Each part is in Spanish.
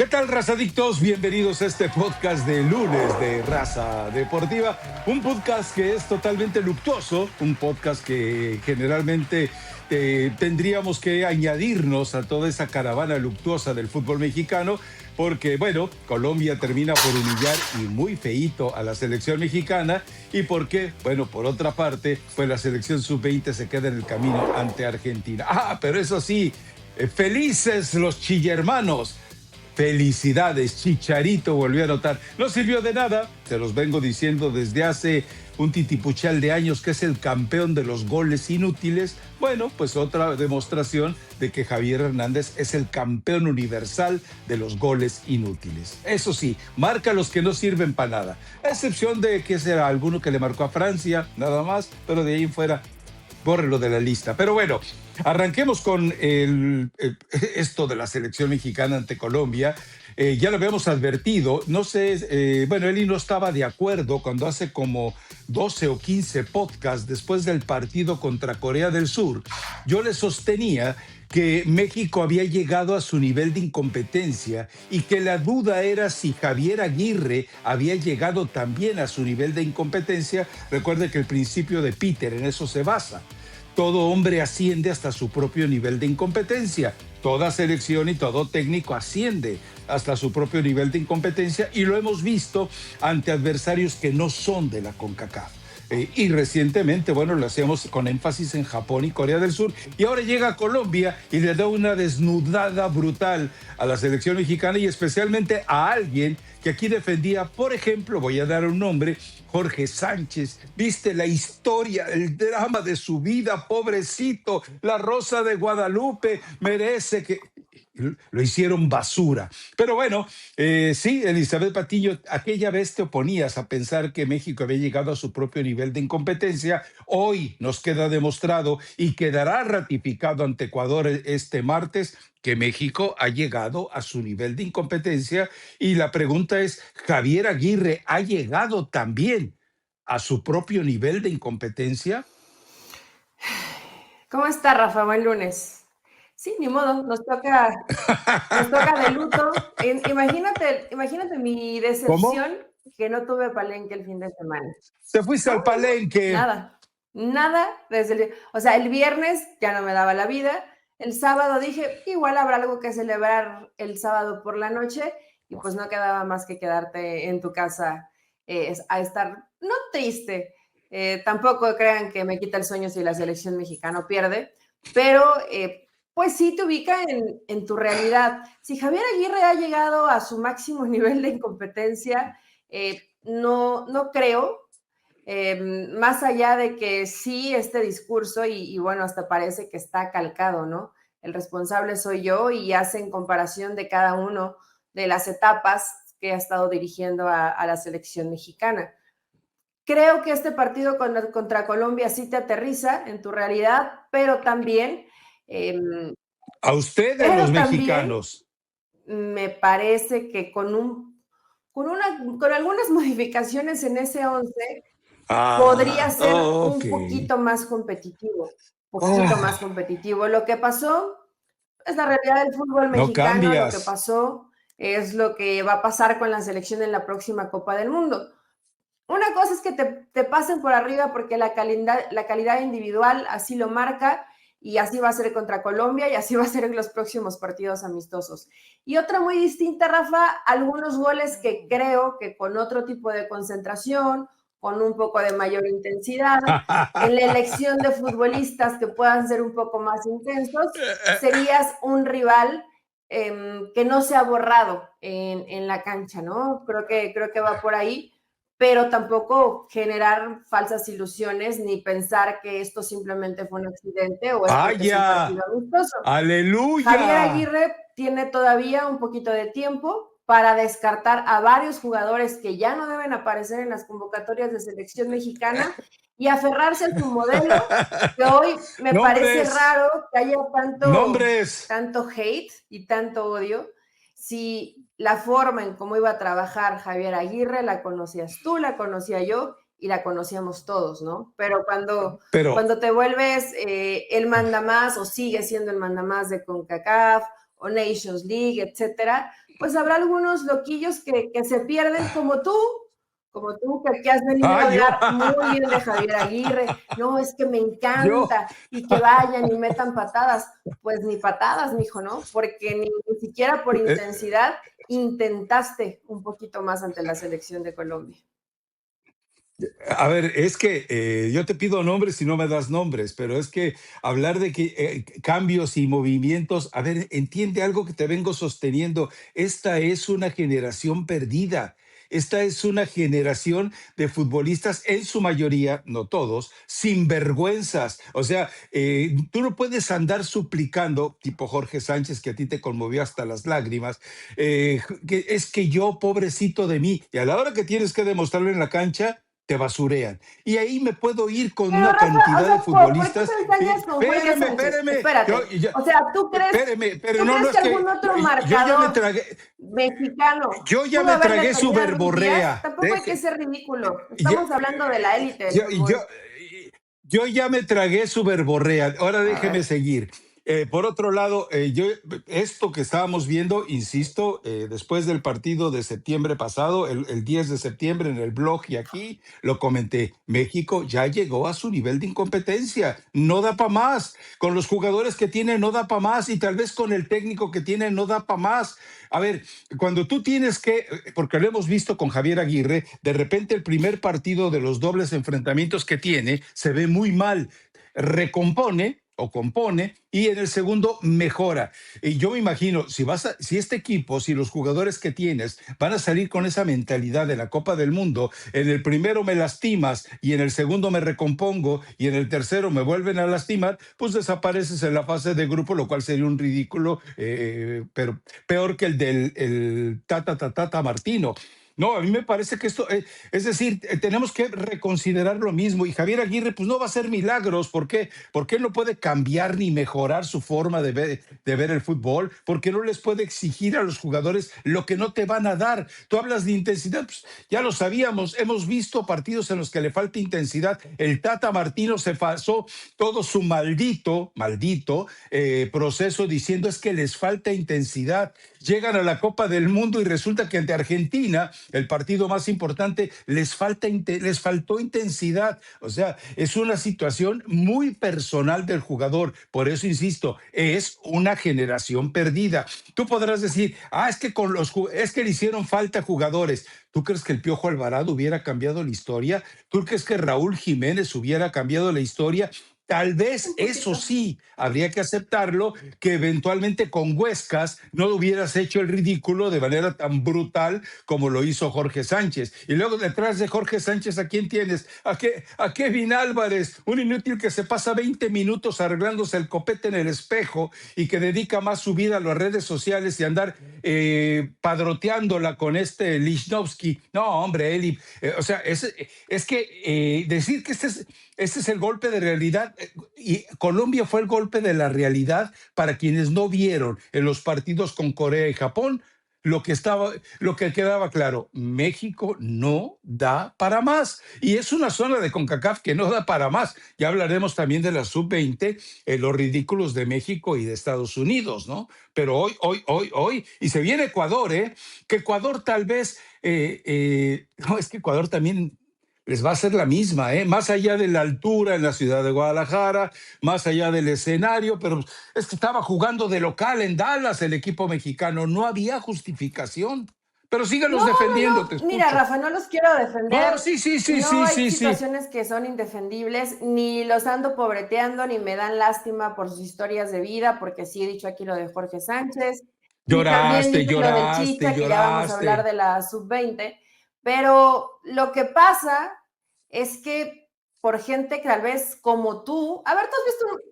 ¿Qué tal, razadictos? Bienvenidos a este podcast de lunes de Raza Deportiva. Un podcast que es totalmente luctuoso, un podcast que generalmente tendríamos que añadirnos a toda esa caravana luctuosa del fútbol mexicano, porque, bueno, Colombia termina por humillar y muy feíto a la selección mexicana. ¿Y por qué? Bueno, por otra parte, pues la selección sub-20 se queda en el camino ante Argentina. Pero eso sí, felices los chillermanos. Felicidades, Chicharito volvió a anotar. No sirvió de nada, se los vengo diciendo desde hace un titipuchal de años que es el campeón de los goles inútiles. Bueno, pues otra demostración de que Javier Hernández es el campeón universal de los goles inútiles. Eso sí, marca los que no sirven para nada, a excepción de que será alguno que le marcó a Francia, nada más, pero de ahí en fuera, bórrelo de la lista. Pero bueno, arranquemos con esto de la selección mexicana ante Colombia. Ya lo habíamos advertido, no sé, bueno, Eli no estaba de acuerdo cuando hace como 12 o 15 podcasts después del partido contra Corea del Sur. Yo le sostenía que México había llegado a su nivel de incompetencia y que la duda era si Javier Aguirre había llegado también a su nivel de incompetencia. Recuerde que el principio de Peter en eso se basa. Todo hombre asciende hasta su propio nivel de incompetencia. Toda selección y todo técnico asciende hasta su propio nivel de incompetencia, y lo hemos visto ante adversarios que no son de la CONCACAF. Y recientemente, bueno, lo hacíamos con énfasis en Japón y Corea del Sur, y ahora llega Colombia y le da una desnudada brutal a la selección mexicana, y especialmente a alguien que aquí defendía, por ejemplo, voy a dar un nombre, Jorge Sánchez. Viste la historia, el drama de su vida, pobrecito, la Rosa de Guadalupe merece que... Lo hicieron basura. Pero bueno, sí, Elizabeth Patiño, aquella vez te oponías a pensar que México había llegado a su propio nivel de incompetencia. Hoy nos queda demostrado y quedará ratificado ante Ecuador este martes que México ha llegado a su nivel de incompetencia. Y la pregunta es, ¿Javier Aguirre ha llegado también a su propio nivel de incompetencia? ¿Cómo está, Rafa? Buen lunes. Sí, ni modo, nos toca de luto. Imagínate mi ¿Cómo? decepción que no tuve palenque el fin de semana. Te fuiste No, al palenque. nada o sea, el viernes ya no me daba la vida. El sábado dije, igual habrá algo que celebrar el sábado por la noche, y pues no quedaba más que quedarte en tu casa a estar, no triste, tampoco crean que me quita el sueño si la selección mexicana pierde, pero pues sí te ubica en tu realidad. Si Javier Aguirre ha llegado a su máximo nivel de incompetencia, no creo, más allá de que sí este discurso, y bueno, hasta parece que está calcado, ¿no? El responsable soy yo, y hacen comparación de cada uno de las etapas que ha estado dirigiendo a la selección mexicana. Creo que este partido contra Colombia sí te aterriza en tu realidad, pero también, eh, A ustedes, los pero también mexicanos. me parece que con algunas modificaciones en ese 11 podría ser Ok. un poquito más Ah, competitivo. Lo que pasó es la realidad del fútbol no mexicano, lo que cambias. pasó es lo que va a pasar con la selección en la próxima Copa del Mundo. Una cosa es que te pasen por arriba porque la calidad individual así lo marca, y así va a ser contra Colombia, y así va a ser en los próximos partidos amistosos. Y otra muy distinta, Rafa, algunos goles que creo que con otro tipo de concentración, con un poco de mayor intensidad, en la elección de futbolistas que puedan ser un poco más intensos, serías un rival que no se ha borrado en la cancha, ¿no? Creo que va por ahí, pero tampoco generar falsas ilusiones ni pensar que esto simplemente fue un accidente o es porque es un partido Vaya, amistoso. Javier aleluya. Aguirre tiene todavía un poquito de tiempo para descartar a varios jugadores que ya no deben aparecer en las convocatorias de selección mexicana y aferrarse a su modelo, que hoy me parece Nombres, raro que haya nombres. tanto hate y tanto odio. Si la forma en cómo iba a trabajar Javier Aguirre la conocías tú, la conocía yo y la conocíamos todos, ¿no? Pero Pero cuando te vuelves el mandamás, o sigues siendo el mandamás de CONCACAF, o Nations League, etcétera, pues habrá algunos loquillos que se pierden como tú, que has venido a Ah, yo, hablar muy bien de Javier Aguirre. No, es que me yo, encanta y que vayan y metan patadas. Pues ni patadas, mijo, ¿no? Porque ni siquiera por eh, intensidad intentaste un poquito más ante la selección de Colombia. a ver, es que yo te pido nombres y no me das nombres, pero es que hablar de que cambios y movimientos, a ver, entiende algo que te vengo sosteniendo. Esta es una generación perdida. Esta es una generación de futbolistas, en su mayoría, no todos, sinvergüenzas. O sea, tú no puedes andar suplicando, tipo Jorge Sánchez, que a ti te conmovió hasta las lágrimas, que es que yo, pobrecito de mí, y a la hora que tienes que demostrarlo en la cancha, te basurean. Y ahí me puedo ir con Pero una Rafa, o cantidad de sea, ¿por qué futbolistas. te ensañas con Jorge Espérame, Sánchez? espérame. Espérate. O sea, Espérame, pero ¿tú no, crees no que es algún que otro yo ya me marcador tragué, mexicano yo ya pudo me haber tragué su detenido a Luis Díaz? verborrea. Tampoco hay que ser ridículo. Yo, Estamos hablando de la élite del yo, yo, fútbol. yo ya me tragué su verborrea. Ahora A ver. déjeme seguir. Por otro lado, esto que estábamos viendo, insisto, después del partido de septiembre pasado, el 10 de septiembre en el blog y aquí lo comenté, México ya llegó a su nivel de incompetencia, no da para más, con los jugadores que tiene no da para más y tal vez con el técnico que tiene no da para más. A ver, cuando tú tienes que, porque lo hemos visto con Javier Aguirre, de repente el primer partido de los dobles enfrentamientos que tiene se ve muy mal, recompone o compone y en el segundo mejora. Y yo me imagino, si este equipo, si los jugadores que tienes van a salir con esa mentalidad de la Copa del Mundo, en el primero me lastimas y en el segundo me recompongo y en el tercero me vuelven a lastimar, pues desapareces en la fase de grupo, lo cual sería un ridículo, pero peor que el del Tata Martino. No, a mí me parece que esto, es decir, tenemos que reconsiderar lo mismo y Javier Aguirre pues no va a hacer milagros. ¿Por qué? Porque él no puede cambiar ni mejorar su forma de ver el fútbol, porque no les puede exigir a los jugadores lo que no te van a dar. Tú hablas de intensidad, pues ya lo sabíamos, hemos visto partidos en los que le falta intensidad. El Tata Martino se pasó todo su maldito proceso diciendo es que les falta intensidad. Llegan a la Copa del Mundo y resulta que ante Argentina, el partido más importante, les faltó intensidad. O sea, es una situación muy personal del jugador. Por eso insisto, es una generación perdida. Tú podrás decir, es que es que le hicieron falta jugadores. ¿Tú crees que el Piojo Alvarado hubiera cambiado la historia? ¿Tú crees que Raúl Jiménez hubiera cambiado la historia? Tal vez Un eso poquito. sí, habría que aceptarlo, que eventualmente con Huescas no hubieras hecho el ridículo de manera tan brutal como lo hizo Jorge Sánchez. Y luego detrás de Jorge Sánchez, ¿a quién tienes? A Kevin Álvarez, un inútil que se pasa 20 minutos arreglándose el copete en el espejo y que dedica más su vida a las redes sociales y andar padroteándola con este Lichnowsky. No, hombre, Eli, o sea, es que decir que este es el golpe de realidad y Colombia fue el golpe de la realidad para quienes no vieron en los partidos con Corea y Japón lo que quedaba claro, México no da para más y es una zona de CONCACAF que no da para más. Ya hablaremos también de la sub-20, los ridículos de México y de Estados Unidos, ¿no? Pero hoy, y se viene Ecuador, que Ecuador tal vez, no, es que Ecuador también les va a ser la misma, más allá de la altura en la ciudad de Guadalajara, más allá del escenario, pero es que estaba jugando de local en Dallas el equipo mexicano, no había justificación. Pero síganos defendiendo, te Mira, escucho. Rafa, no los quiero defender. No, sí, sí, sí, No sí, hay sí, sí. situaciones que son indefendibles, ni los ando pobreteando, ni me dan lástima por sus historias de vida, porque sí he dicho aquí lo de Jorge Sánchez, y también Lloraste, dije lo del lloraste, Chicha, que ya vamos a hablar lloraste. de la sub-20, pero lo que pasa es que por gente que tal vez como tú, a ver, tú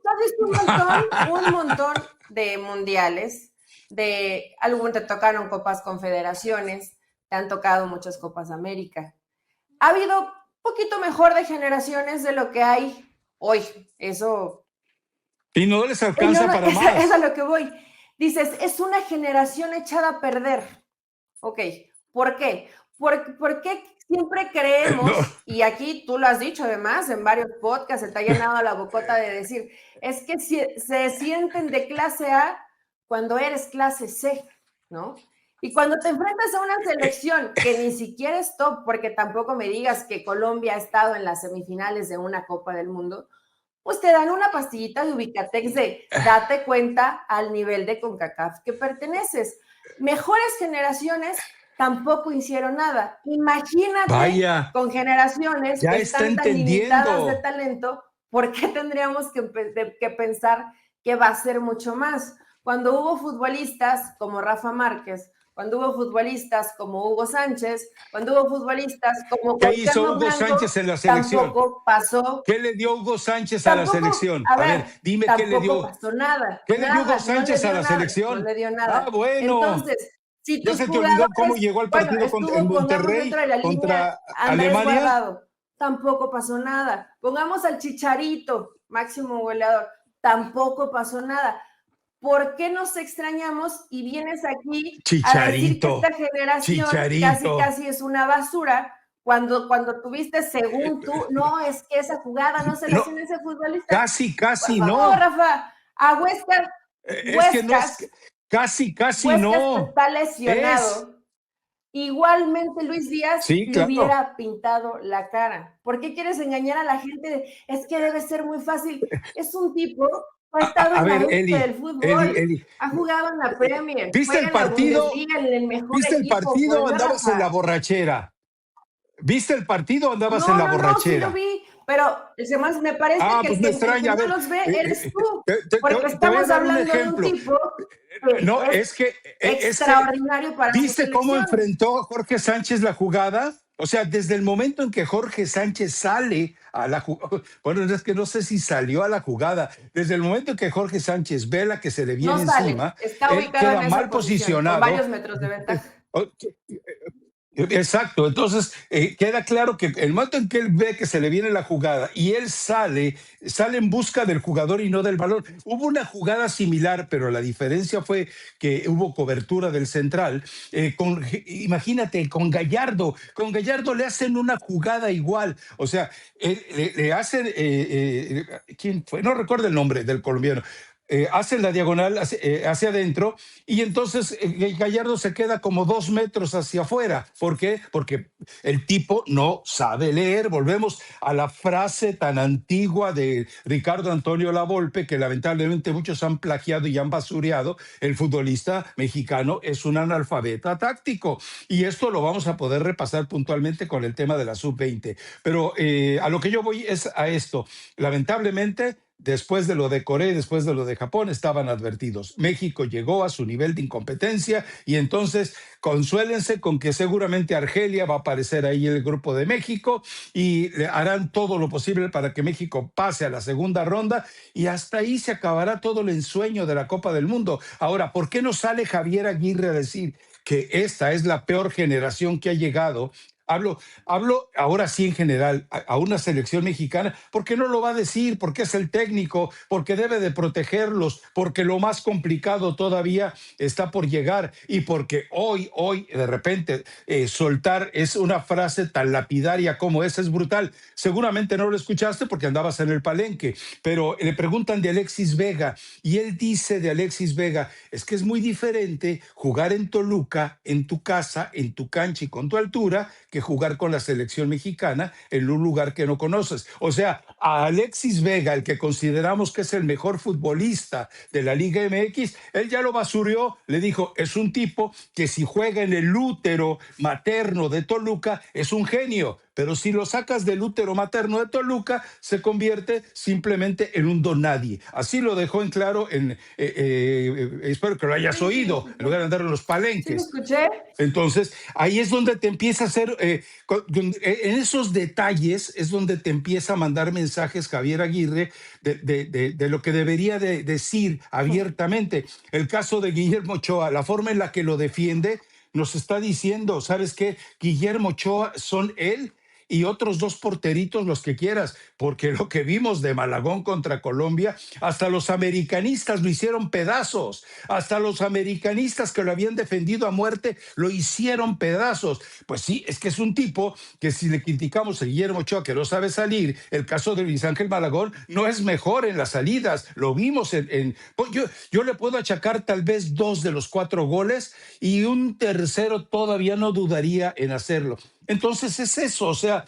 has visto un montón de mundiales, de algún te tocaron Copas Confederaciones, te han tocado muchas Copas América. Ha habido un poquito mejor de generaciones de lo que hay hoy. Eso. Y no les No, alcanza no, para es a más. lo que voy. Dices, es una generación echada a perder. Ok, ¿por qué? Porque siempre No, creemos, y aquí tú lo has dicho además en varios podcasts, se te ha llenado la bocota de decir, es que se sienten de clase A cuando eres clase C, ¿no? Y cuando te enfrentas a una selección que ni siquiera es top, porque tampoco me digas que Colombia ha estado en las semifinales de una Copa del Mundo, pues te dan una pastillita de Ubicatex de date cuenta al nivel de CONCACAF que perteneces. Mejores generaciones tampoco hicieron nada. Imagínate Vaya, con generaciones ya que está están tan limitadas de entendiendo. talento, ¿por qué tendríamos que pensar que va a ser mucho más? Cuando hubo futbolistas como Rafa Márquez, cuando hubo futbolistas como Hugo Sánchez, cuando hubo futbolistas como ¿Qué hizo Cuauhtémoc Hugo Blanco, Sánchez en la selección? tampoco pasó. ¿Qué le dio Hugo Sánchez a la Tampoco, selección? a A ver, ver, dime qué le tampoco dio. pasó nada, ¿Qué le dio Hugo nada, no le Sánchez a dio la nada, no selección? le dio Ah, nada. bueno. Entonces, si ¿Ya tus se te olvidó cómo jugadores, llegó el bueno, partido en estuvo, pongamos Monterrey dentro de la línea contra Andrés Alemania? Guardado, tampoco pasó nada. Pongamos al Chicharito, máximo goleador, tampoco pasó nada. ¿Por qué nos extrañamos y vienes aquí a decir que esta Chicharito, generación casi Chicharito. casi es una basura cuando tuviste según tú, no, es que esa jugada no se la No, hacen a ese futbolista? casi, Por casi favor, no. Rafa, a Huescas, Es que no es Huescas, casi, casi Huescas no. está Es. lesionado. Igualmente Luis Díaz Sí, le claro. hubiera pintado la cara. ¿Por qué quieres engañar a la gente? Es que debe ser muy fácil. Es un tipo que ha estado A en la ver, élite del fútbol, Eli, ha jugado en la Premier, ¿viste juega el en la partido? Bundesliga, en el mejor ¿Viste el equipo. partido Pues o no, andabas en la Rafa. borrachera? ¿Viste el partido o andabas en No, la no, no, sí lo borrachera? vi, pero además me parece Ah, que pues me el que extraña. A no ver, los ve eres tú, porque te voy a estamos dar un hablando de un ejemplo. tipo que No, es es que, extraordinario para su ¿viste cómo selección. enfrentó Jorge Sánchez la jugada? O sea, desde el momento en que Jorge Sánchez sale a la jugada, bueno, es que no sé si salió a la jugada, desde el momento en que Jorge Sánchez ve la que se le No viene sale, encima, está él ubicado queda en esa mal posición, con posicionado. varios metros de ventaja. Exacto, entonces queda claro que el momento en que él ve que se le viene la jugada y él sale en busca del jugador y no del balón. Hubo una jugada similar, pero la diferencia fue que hubo cobertura del central. Imagínate, con Gallardo le hacen una jugada igual, o sea, le hacen, ¿quién fue? No recuerdo el nombre del colombiano. Hacen la diagonal hacia adentro y entonces Gallardo se queda como 2 metros hacia afuera. ¿Por qué? Porque el tipo no sabe leer. Volvemos a la frase tan antigua de Ricardo Antonio Lavolpe, que lamentablemente muchos han plagiado y han basureado. El futbolista mexicano es un analfabeta táctico. Y esto lo vamos a poder repasar puntualmente con el tema de la sub-20. Pero a lo que yo voy es a esto. Lamentablemente, después de lo de Corea y después de lo de Japón, estaban advertidos. México llegó a su nivel de incompetencia y entonces consuélense con que seguramente Argelia va a aparecer ahí en el grupo de México y harán todo lo posible para que México pase a la segunda ronda y hasta ahí se acabará todo el ensueño de la Copa del Mundo. Ahora, ¿por qué no sale Javier Aguirre a decir que esta es la peor generación que ha llegado? Hablo ahora sí en general a una selección mexicana, porque no lo va a decir, porque es el técnico, porque debe de protegerlos, porque lo más complicado todavía está por llegar y porque hoy, de repente, soltar es una frase tan lapidaria como esa es brutal. Seguramente no lo escuchaste porque andabas en el palenque, pero le preguntan de Alexis Vega y él dice de Alexis Vega, es que es muy diferente jugar en Toluca, en tu casa, en tu cancha y con tu altura, que jugar con la selección mexicana en un lugar que no conoces. O sea, a Alexis Vega, el que consideramos que es el mejor futbolista de la Liga MX, él ya lo basurió, le dijo, es un tipo que si juega en el útero materno de Toluca, es un genio, pero si lo sacas del útero materno de Toluca, se convierte simplemente en un don nadie. Así lo dejó en claro, espero que lo hayas Sí, sí, lo oído, en escuché. lugar de andar en los Sí, lo palenques. escuché. Entonces, ahí es donde te empieza a hacer, en esos detalles es donde te empieza a mandar mensajes Javier Aguirre de lo que debería de decir abiertamente. El caso de Guillermo Ochoa, la forma en la que lo defiende, nos está diciendo, ¿sabes qué? Guillermo Ochoa son él y otros dos porteritos, los que quieras, porque lo que vimos de Malagón contra Colombia, hasta los americanistas lo hicieron pedazos, hasta los americanistas que lo habían defendido a muerte lo hicieron pedazos. Pues sí, es que es un tipo que si le criticamos a Guillermo Ochoa que no sabe salir, el caso de Luis Ángel Malagón no es mejor en las salidas, lo vimos pues yo le puedo achacar tal vez 2 de los 4 goles y un tercero todavía no dudaría en hacerlo. Entonces es eso, o sea,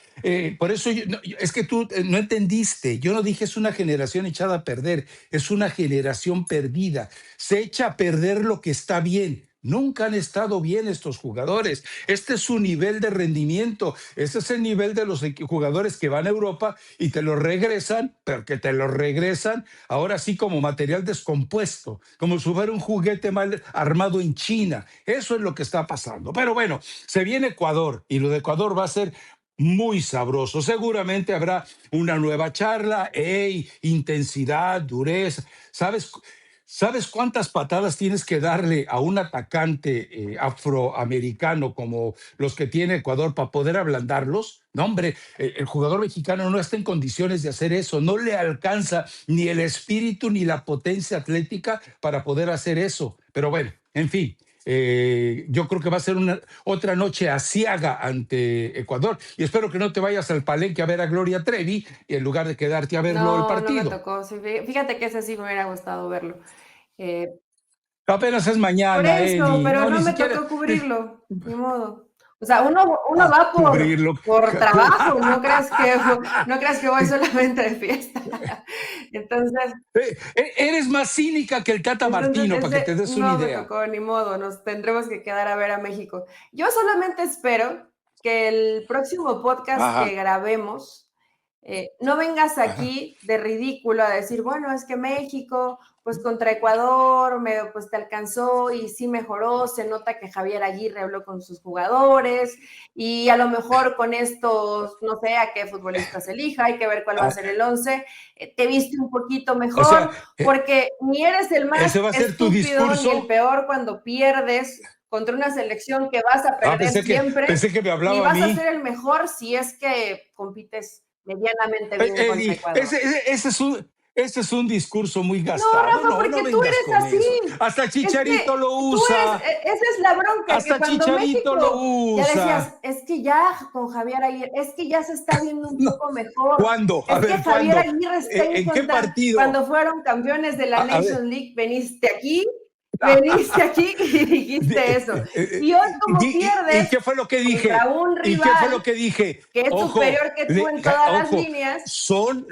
por eso es que tú no entendiste. Yo no dije es una generación echada a perder, es una generación perdida. Se echa a perder lo que está bien. Nunca han estado bien estos jugadores. Este es su nivel de rendimiento. Este es el nivel de los jugadores que van a Europa y te lo regresan, pero que te lo regresan ahora sí como material descompuesto, como si fuera un juguete mal armado en China. Eso es lo que está pasando. Pero bueno, se viene Ecuador y lo de Ecuador va a ser muy sabroso. Seguramente habrá una nueva charla, intensidad, dureza. ¿Sabes cuántas patadas tienes que darle a un atacante afroamericano como los que tiene Ecuador para poder ablandarlos? No, hombre, el jugador mexicano no está en condiciones de hacer eso, no le alcanza ni el espíritu ni la potencia atlética para poder hacer eso. Pero bueno, en fin, yo creo que va a ser otra noche aciaga ante Ecuador y espero que no te vayas al Palenque a ver a Gloria Trevi en lugar de quedarte a verlo el No, no me partido. tocó. Sí, fíjate que ese sí me hubiera gustado verlo. Eh, Apenas es por mañana, eso, Eli. pero No, no ni me siquiera tocó cubrirlo, ni modo. O sea, uno a va cubrirlo. por trabajo, no creas que voy solamente de fiesta. Entonces, Eres más cínica que el Tata entonces Martino, para que te ese des una no me idea. tocó, ni modo, nos tendremos que quedar a ver a México. Yo solamente espero que el próximo podcast que Ajá, grabemos no vengas ajá. aquí de ridículo a decir, bueno, es que México, pues contra Ecuador, pues te alcanzó y sí mejoró, se nota que Javier Aguirre habló con sus jugadores y a lo mejor con estos, no sé a qué futbolistas elija, hay que ver cuál va a Ah, ser el 11, te viste un poquito o sea, mejor, porque ni eres el más ese va a ser tu estúpido ni el discurso. peor cuando pierdes contra una selección que vas a Ah, perder siempre, pensé que me ni hablaba a vas a mí. ser el mejor si es que compites medianamente bien contra Eli, Ecuador. ese es un discurso muy No, gastado. Rafa, No, no porque tú vengas eres con así. eso. Hasta Es Chicharito que lo tú eres, usa. esa es la bronca, que Hasta cuando Chicharito lo México ya decías, usa. es que ya con Javier Aguirre, es que ya se está viendo un No, poco mejor, ¿cuándo? A es que ver, Javier ¿cuándo? Aguirre está ¿En qué encontrando, partido? cuando fueron campeones de la A ver. Nation League, veniste aquí y dijiste eso. Y hoy como ¿Y pierdes qué fue lo que contra dije? un ¿Y qué fue rival lo que dije? que es Ojo, superior que tú en todas las ojo, líneas, son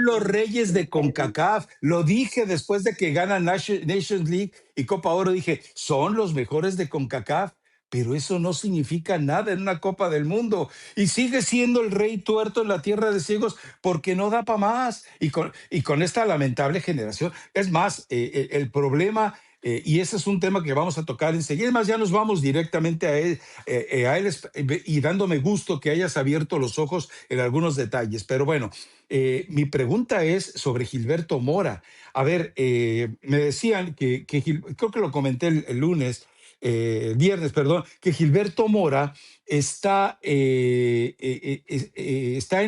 los reyes de CONCACAF. Lo dije después de que ganan Nations League y Copa Oro. Dije, son los mejores de CONCACAF. Pero eso no significa nada en una Copa del Mundo. Y sigue siendo el rey tuerto en la tierra de ciegos porque no da para más. Y con esta lamentable generación. Es más, el problema y ese es un tema que vamos a tocar enseguida. Es más, ya nos vamos directamente a él y dándome gusto que hayas abierto los ojos en algunos detalles. Pero bueno, mi pregunta es sobre Gilberto Mora. A ver, me decían creo que lo comenté el lunes, el viernes, perdón, que Gilberto Mora está en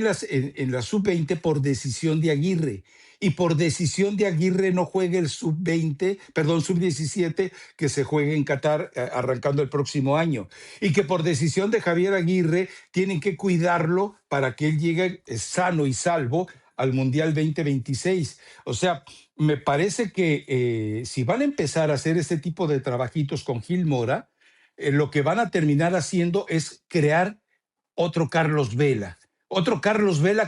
la sub-20 por decisión de Aguirre y por decisión de Aguirre no juegue el sub-20, perdón, sub-17 que se juegue en Qatar arrancando el próximo año. Y que por decisión de Javier Aguirre tienen que cuidarlo para que él llegue sano y salvo al Mundial 2026. O sea, me parece que si van a empezar a hacer este tipo de trabajitos con Gil Mora, lo que van a terminar haciendo es crear otro Carlos Vela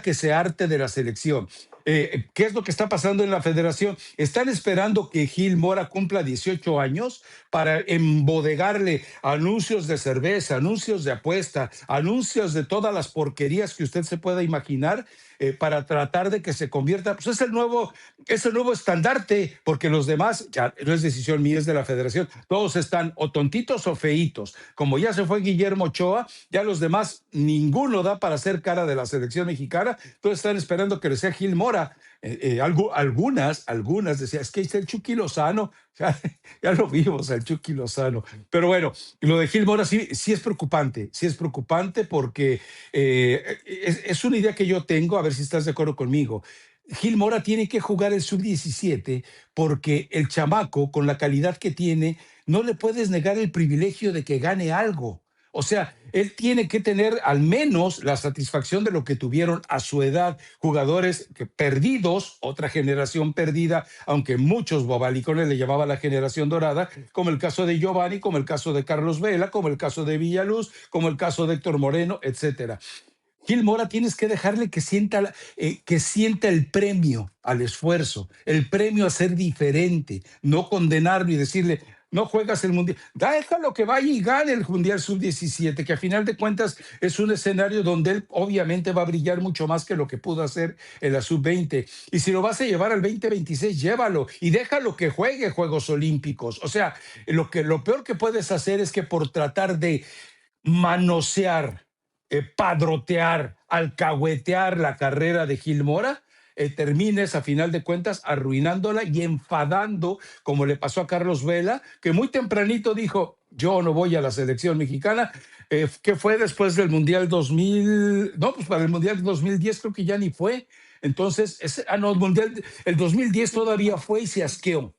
que se harte de la selección. ¿Qué es lo que está pasando en la federación? Están esperando que Gil Mora cumpla 18 años para embodegarle anuncios de cerveza, anuncios de apuesta, anuncios de todas las porquerías que usted se pueda imaginar para tratar de que se convierta, pues es el nuevo estandarte, porque los demás, ya no es decisión mía, es de la federación, todos están o tontitos o feitos. Como ya se fue Guillermo Ochoa, ya los demás, ninguno da para ser cara de la selección mexicana, entonces están esperando que le sea Gil Mora. Algunas decían, es que está el Chucky Lozano, ya lo vimos al Chucky Lozano. Pero bueno, lo de Gil Mora sí es preocupante porque es una idea que yo tengo, a ver si estás de acuerdo conmigo. Gil Mora tiene que jugar el sub-17 porque el chamaco, con la calidad que tiene, no le puedes negar el privilegio de que gane algo. O sea, él tiene que tener al menos la satisfacción de lo que tuvieron a su edad jugadores perdidos, otra generación perdida, aunque muchos bobalicones le llamaban la generación dorada, como el caso de Giovanni, como el caso de Carlos Vela, como el caso de Villaluz, como el caso de Héctor Moreno, etcétera. Gil Mora tienes que dejarle que sienta el premio al esfuerzo, el premio a ser diferente, no condenarlo y decirle, no juegas el Mundial, déjalo que vaya y gane el Mundial Sub-17, que a final de cuentas es un escenario donde él obviamente va a brillar mucho más que lo que pudo hacer en la Sub-20. Y si lo vas a llevar al 2026, llévalo y déjalo que juegue Juegos Olímpicos. O sea, lo peor que puedes hacer es que por tratar de manosear, padrotear, alcahuetear la carrera de Gil Mora, termines a final de cuentas arruinándola y enfadando, como le pasó a Carlos Vela, que muy tempranito dijo, yo no voy a la selección mexicana, que fue después del Mundial 2000, no, pues para el Mundial 2010 creo que ya ni fue. Entonces, no, el 2010 todavía fue y se asqueó.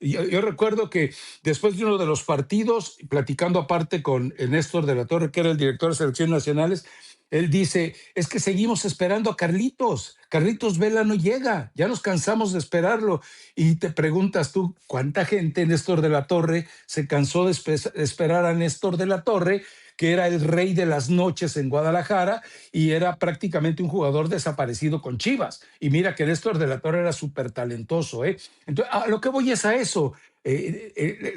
Yo recuerdo que después de uno de los partidos, platicando aparte con Néstor de la Torre, que era el director de selecciones nacionales, él dice, es que seguimos esperando a Carlitos. Carlitos Vela no llega, ya nos cansamos de esperarlo. Y te preguntas tú, ¿cuánta gente, Néstor de la Torre, se cansó de esperar a Néstor de la Torre, que era el rey de las noches en Guadalajara y era prácticamente un jugador desaparecido con Chivas? Y mira que Néstor de la Torre era súper talentoso, ¿eh? Entonces, a lo que voy es a eso.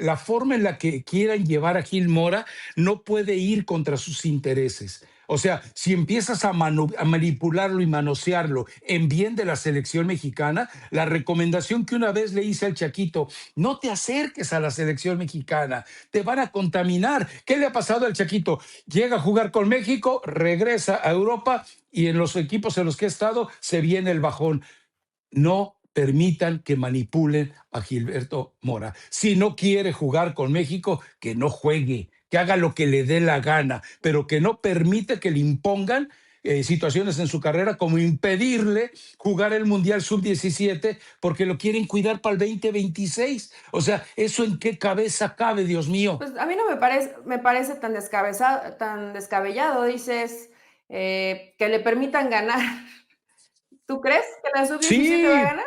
La forma en la que quieran llevar a Gil Mora no puede ir contra sus intereses. O sea, si empiezas a manipularlo y manosearlo en bien de la selección mexicana, la recomendación que una vez le hice al Chaquito, no te acerques a la selección mexicana, te van a contaminar. ¿Qué le ha pasado al Chaquito? Llega a jugar con México, regresa a Europa y en los equipos en los que ha estado se viene el bajón. No permitan que manipulen a Gilberto Mora. Si no quiere jugar con México, que no juegue, que haga lo que le dé la gana, pero que no permite que le impongan situaciones en su carrera como impedirle jugar el Mundial Sub-17 porque lo quieren cuidar para el 2026. O sea, ¿eso en qué cabeza cabe, Dios mío? Pues a mí no me parece tan tan descabellado, dices, que le permitan ganar. ¿Tú crees que la sub-17 va a Sí, ganar?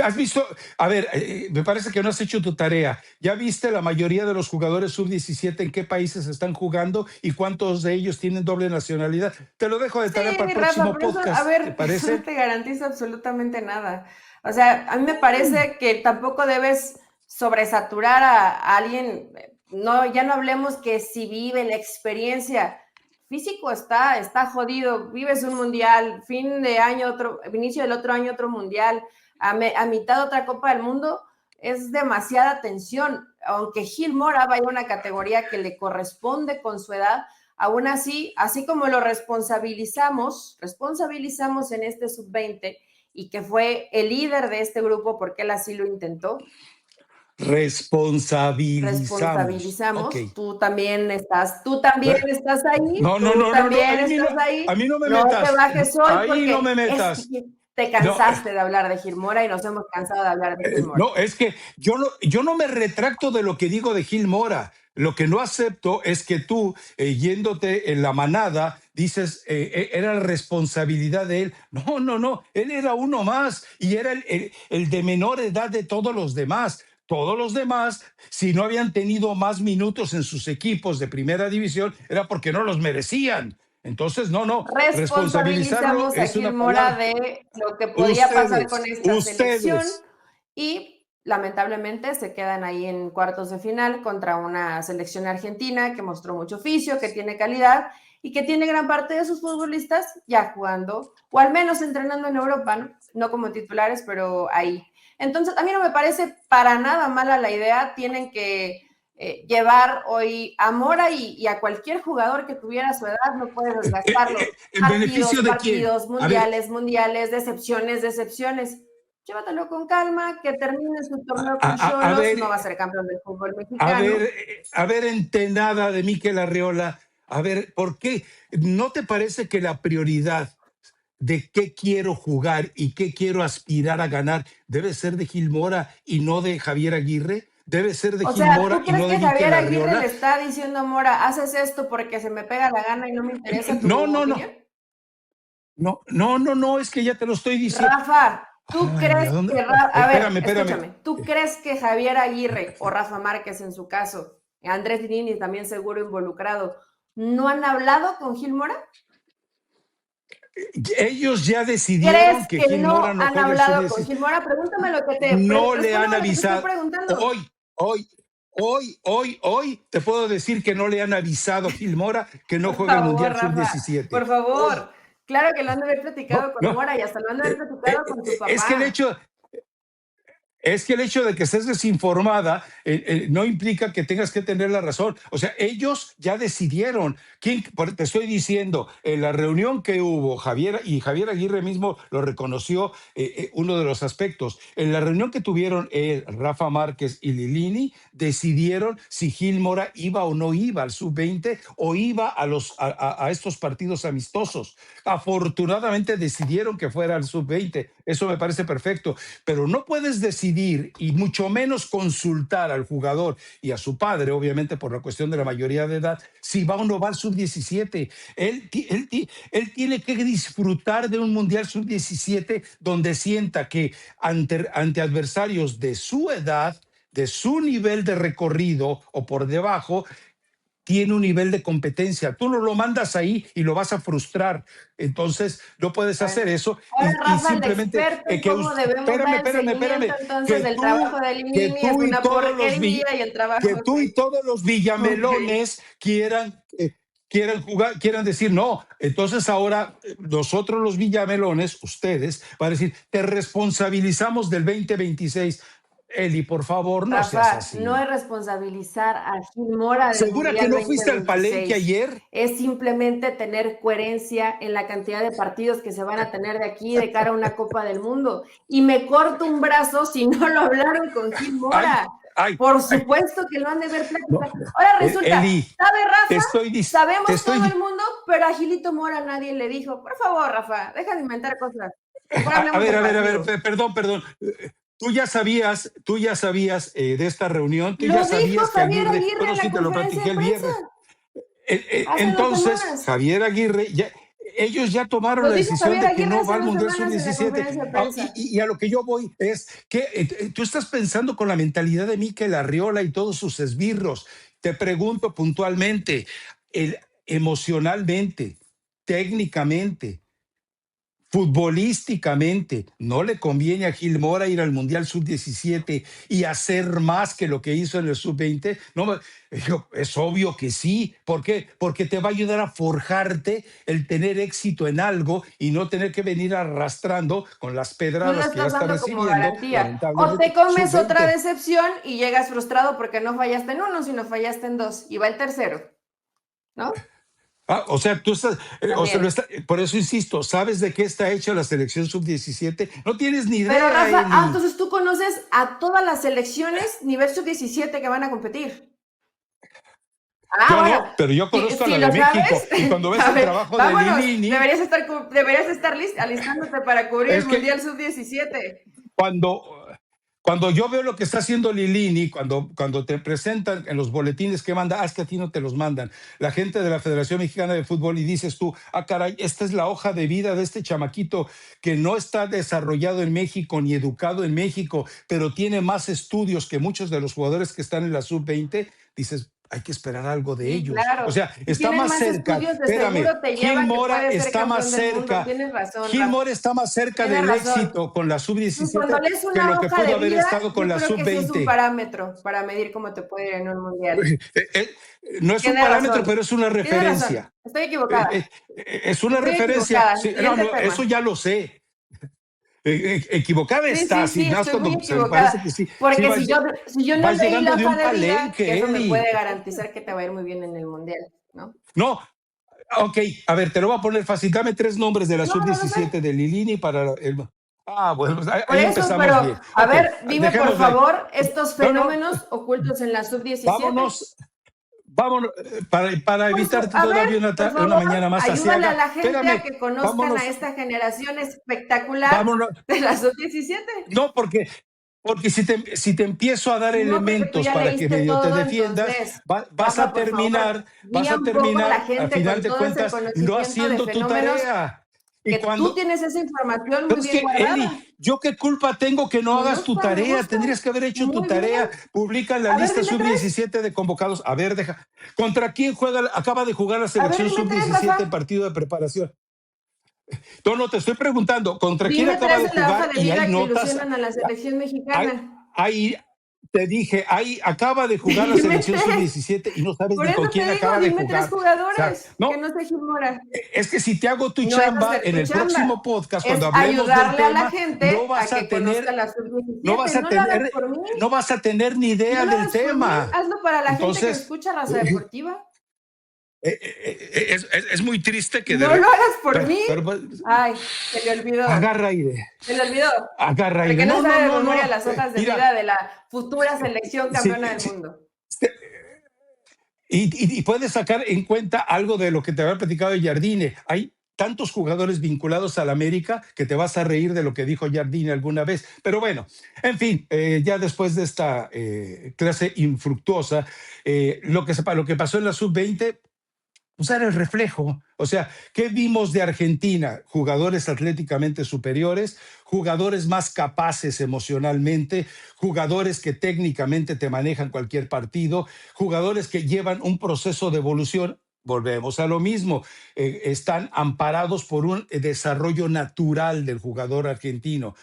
has visto, a ver, me parece que no has hecho tu tarea. ¿Ya viste la mayoría de los jugadores sub-17 en qué países están jugando y cuántos de ellos tienen doble nacionalidad? Te lo dejo de tarea para Sí, el Rafa, próximo pero eso, a podcast, ¿te ver, eso no parece? te garantiza absolutamente nada. O sea, a mí me parece que tampoco debes sobresaturar a alguien. No, ya no hablemos que si vive la experiencia. Físico está jodido. Vives un mundial, fin de año, inicio del otro año, otro mundial, a mitad otra Copa del Mundo. Es demasiada tensión. Aunque Gil Mora vaya a una categoría que le corresponde con su edad, aún así, así como lo responsabilizamos en este sub-20 y que fue el líder de este grupo porque él así lo intentó, Responsabilizamos. Ok. responsabilizamos, tú también estás ahí, No, no, tú no, no, no. también estás A ahí, mí no me no te metas. bajes hoy Ahí no me porque metas. te No, cansaste de hablar de Gil Mora y nos hemos cansado de hablar de Gil Mora. no, es que yo no me retracto de lo que digo de Gil Mora. Lo que no acepto es que tú, yéndote en la manada, dices, era la responsabilidad de él. No, no, no, él era uno más y era el de menor edad de todos los demás. Todos los demás, si no habían tenido más minutos en sus equipos de primera división, era porque no los merecían. Entonces, no, no, responsabilizarlo Responsabilizamos a es Gil una Mora palabra. de lo que podía pasar con Ustedes, esta selección ustedes. y lamentablemente se quedan ahí en cuartos de final contra una selección argentina que mostró mucho oficio, que tiene calidad y que tiene gran parte de sus futbolistas ya jugando o al menos entrenando en Europa, no como titulares, pero ahí. Entonces, a mí no me parece para nada mala la idea, tienen que llevar hoy a Mora y a cualquier jugador que tuviera su edad, no puedes desgastarlo. ¿En beneficio de quién? Partidos, mundiales, decepciones. Llévatelo con calma, que termine su torneo con Xolos, no va a ser campeón del fútbol mexicano. A ver, entenada de Mikel Arriola, a ver, ¿por qué no te parece que la prioridad de qué quiero jugar y qué quiero aspirar a ganar debe ser de Gil Mora y no de Javier Aguirre? Debe ser de Gil Mora y no de Mikel Arriola. ¿Tú crees que Javier Aguirre le está diciendo a Mora, haces esto porque se me pega la gana y no me interesa tu opinión? No, es que ya te lo estoy diciendo. Rafa, ¿tú crees que... A ver, escúchame. ¿Tú crees que Javier Aguirre o Rafa Márquez en su caso, Andrés Lilini también seguro involucrado, no han hablado con Gil Mora? Ellos ya decidieron que Gil Mora no han hablado con Gil Mora. Pregúntame lo que te... No le han avisado. Hoy te puedo decir que no le han avisado a Gil Mora que no juega el Mundial Sub-17. Por favor. Claro que lo han de haber platicado con Mora y hasta lo han de haber platicado con su papá. Es que el hecho de que estés desinformada no implica que tengas que tener la razón. O sea, ellos ya decidieron. Te estoy diciendo, en la reunión que hubo, Javier Aguirre mismo lo reconoció, uno de los aspectos. En la reunión que tuvieron Rafa Márquez y Lilini, decidieron si Gil Mora iba o no iba al Sub-20 o iba a estos partidos amistosos. Afortunadamente decidieron que fuera al Sub-20. Eso me parece perfecto. Pero no puedes decidir y mucho menos consultar al jugador y a su padre, obviamente por la cuestión de la mayoría de edad, si va o no va al Sub-17. Él tiene que disfrutar de un Mundial Sub-17 donde sienta que ante adversarios de su edad, de su nivel de recorrido o por debajo, tiene un nivel de competencia. Tú no lo mandas ahí y lo vas a frustrar. Entonces, no puedes hacer eso. Ahora, Rafa, simplemente ¿cómo debemos espérame. Entonces, el trabajo de Lilini es una porquería y el trabajo que tú y todos los villamelones quieran jugar, quieran decir no. Entonces ahora nosotros los villamelones, ustedes, van a decir, te responsabilizamos del 2026. Eli, por favor, no seas así. No es responsabilizar a Gil Mora. ¿Segura que no fuiste al Palenque ayer? Es simplemente tener coherencia en la cantidad de partidos que se van a tener de aquí de cara a una Copa del Mundo. Y me corto un brazo si no lo hablaron con Gil Mora. Por supuesto que lo han de ver platicado. Ahora resulta, Eli, ¿sabe Rafa? Sabemos todo el mundo, pero a Gilito Mora nadie le dijo. Por favor, Rafa, deja de inventar cosas. A ver, perdón. Tú ya sabías de esta reunión. Tú ya sabías que Aguirre bueno, sí te lo platiqué el viernes. Entonces, Javier Aguirre, ellos ya tomaron la decisión de que no va al Mundial Sub-17. Y a lo que yo voy es que tú estás pensando con la mentalidad de Mikel Arriola y todos sus esbirros. Te pregunto puntualmente, emocionalmente, técnicamente, futbolísticamente, ¿no le conviene a Gil Mora ir al Mundial Sub-17 y hacer más que lo que hizo en el Sub-20? No, es obvio que sí. ¿Por qué? Porque te va a ayudar a forjarte el tener éxito en algo y no tener que venir arrastrando con las pedradas que ya está recibiendo. O te comes otra decepción y llegas frustrado porque no fallaste en uno, sino fallaste en dos. Y va el tercero, ¿no? O sea, tú estás, por eso insisto, ¿sabes de qué está hecha la selección Sub-17? No tienes ni idea. Pero Rafa, entonces tú conoces a todas las selecciones nivel Sub-17 que van a competir. No, pero yo conozco a la de México. Y cuando ves el trabajo de Lilini, deberías estar alistándote para cubrir el Mundial Sub-17. Cuando yo veo lo que está haciendo Lilini, cuando te presentan en los boletines que manda, que a ti no te los mandan, la gente de la Federación Mexicana de Fútbol, y dices tú, caray, esta es la hoja de vida de este chamaquito que no está desarrollado en México ni educado en México, pero tiene más estudios que muchos de los jugadores que están en la Sub-20, dices, hay que esperar algo de ellos. Claro. O sea, está más cerca. Espérame, Gil Mora está más cerca. Gil Mora está más cerca del éxito con la Sub-17 que lo que pudo haber estado con la Sub-20. Es un parámetro para medir cómo te puede ir en un mundial. No es un parámetro, pero es una referencia. Estoy equivocada. Es una referencia. Sí, no, eso ya lo sé. Equivocada Sí, sí, estás, y sí, más estoy muy cuando se me parece equivocada. que sí, sí Porque si yo no vas leí llegando la de hoja un de vida, palenque, eso me Eddie. puede garantizar que te va a ir muy bien en el mundial, ¿no? No, ok, a ver, te lo voy a poner fácil. Dame 3 nombres de la No, no lo sé. sub-17 de Lilini para el. Ah, bueno, pues Por ahí eso, empezamos pero bien. a Ok, ver, dime por dejémosla ahí. favor estos No, no, fenómenos ocultos en la sub-17. vámonos, vámonos, para Pues, evitarte a ver, todavía por una favor, mañana más ayúdale a asiaga. la gente a Espérame, que conozcan a vámonos, esta generación espectacular vámonos. de la sub-17. No, porque si te empiezo a dar No, porque tú elementos ya para que leíste medio te todo, defiendas, entonces, vas a Rafa, por favor, terminar, vas guía a un poco a la terminar, a gente final con de todo ese cuentas, no conocimiento de haciendo tu fenómenos tarea. Y que tú cuando, tienes esa información pero muy es bien que, Eli, guardada. ¿yo qué culpa tengo que no Me hagas tu gusta, me tarea? gusta. Tendrías que haber hecho tu Muy bien. tarea. Publica la A ver, lista dime tres. sub-17 de convocados. A ver, ¿Contra quién acaba de jugar la A ver, selección dime tres, Rafa. sub-17 en partido de preparación? No, te estoy preguntando, ¿contra quién Dime acaba tres de de la hoja jugar? de Y hay vida que notas. ilusionan a la selección Ahí, mexicana. ahí te dije, ahí acaba de jugar la Dime selección tres. sub-17 y no sabes Por ni eso con te quién digo, acaba de dime tres jugar. O sea, jugadores, que no, no se Gilmora. es que si te hago tu No es chamba hacer en tu el chamba, próximo podcast, es cuando hablemos del ayudarle a la tema, no gente a vas a que conozca tener, la no sub-17. vas a No lo hagas tener, por mí, no vas a tener ni no idea lo del hagas por mí, tema. hazlo para la gente que Entonces, escucha Raza Deportiva. es muy triste que No lo hagas por mí. pero, Ay, se le olvidó. agarra aire, Se le olvidó. agarra aire. Porque no No, no, sabe de no, memoria no. las hojas de Mira, vida de la futura selección sí, campeona del sí, mundo. y puedes sacar en cuenta algo de lo que te había platicado de Jardine. Hay tantos jugadores vinculados al América que te vas a reír de lo que dijo Jardine alguna vez. Pero bueno, en fin, ya después de esta clase infructuosa, lo que pasó en la sub-20 pues era el reflejo. O sea, ¿qué vimos de Argentina? Jugadores atléticamente superiores, jugadores más capaces emocionalmente, jugadores que técnicamente te manejan cualquier partido, jugadores que llevan un proceso de evolución. Volvemos a lo mismo, están amparados por un desarrollo natural del jugador argentino.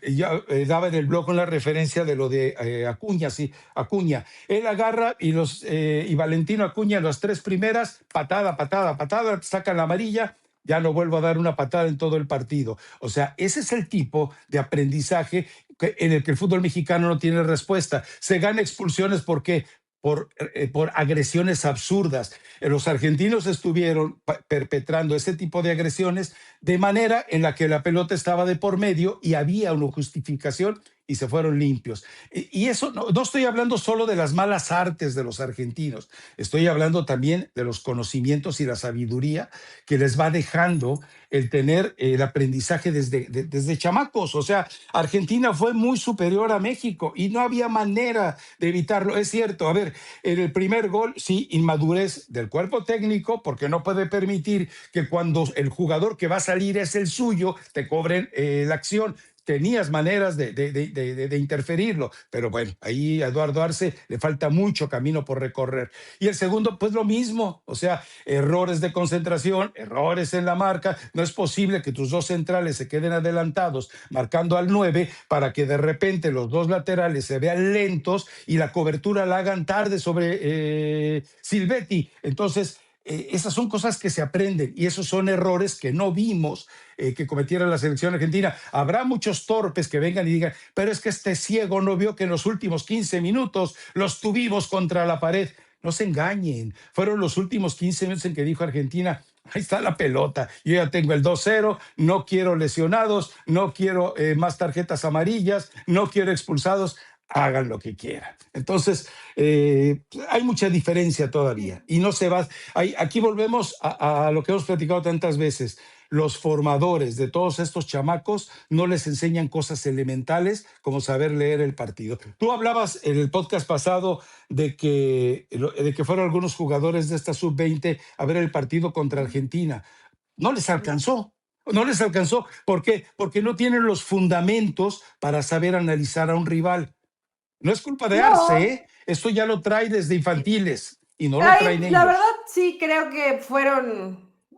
Ya daba en el blog una referencia de lo de Acuña, sí, Acuña. Él agarra y Valentino Acuña, las 3 primeras, patada, patada, patada, sacan la amarilla, ya no vuelvo a dar una patada en todo el partido. O sea, ese es el tipo de aprendizaje en el que el fútbol mexicano no tiene respuesta. Se gana expulsiones porque por agresiones absurdas. Los argentinos estuvieron perpetrando ese tipo de agresiones de manera en la que la pelota estaba de por medio y había una justificación y se fueron limpios. Y eso no estoy hablando solo de las malas artes de los argentinos, estoy hablando también de los conocimientos y la sabiduría que les va dejando el tener el aprendizaje desde chamacos. O sea, Argentina fue muy superior a México y no había manera de evitarlo. Es cierto, a ver, en el primer gol, sí, inmadurez del cuerpo técnico, porque no puede permitir que cuando el jugador que va a salir es el suyo, te cobren la acción. Tenías maneras de interferirlo, pero bueno, ahí a Eduardo Arce le falta mucho camino por recorrer. Y el segundo, pues lo mismo, o sea, errores de concentración, errores en la marca. No es posible que tus dos centrales se queden adelantados marcando al 9 para que de repente los dos laterales se vean lentos y la cobertura la hagan tarde sobre Silvetti. Entonces, esas son cosas que se aprenden y esos son errores que no vimos que cometiera la selección argentina. Habrá muchos torpes que vengan y digan, pero es que este ciego no vio que en los últimos 15 minutos los tuvimos contra la pared. No se engañen, fueron los últimos 15 minutos en que dijo Argentina, ahí está la pelota, yo ya tengo el 2-0, no quiero lesionados, no quiero más tarjetas amarillas, no quiero expulsados, hagan lo que quieran. Entonces, hay mucha diferencia todavía y no se va. Aquí volvemos a lo que hemos platicado tantas veces. Los formadores de todos estos chamacos no les enseñan cosas elementales como saber leer el partido. Tú hablabas en el podcast pasado de que fueron algunos jugadores de esta sub-20 a ver el partido contra Argentina. No les alcanzó. No les alcanzó. ¿Por qué? Porque no tienen los fundamentos para saber analizar a un rival. No es culpa de Arce, No, ¿eh? Esto ya lo trae desde infantiles y no lo ay, traen la verdad ellos. sí creo que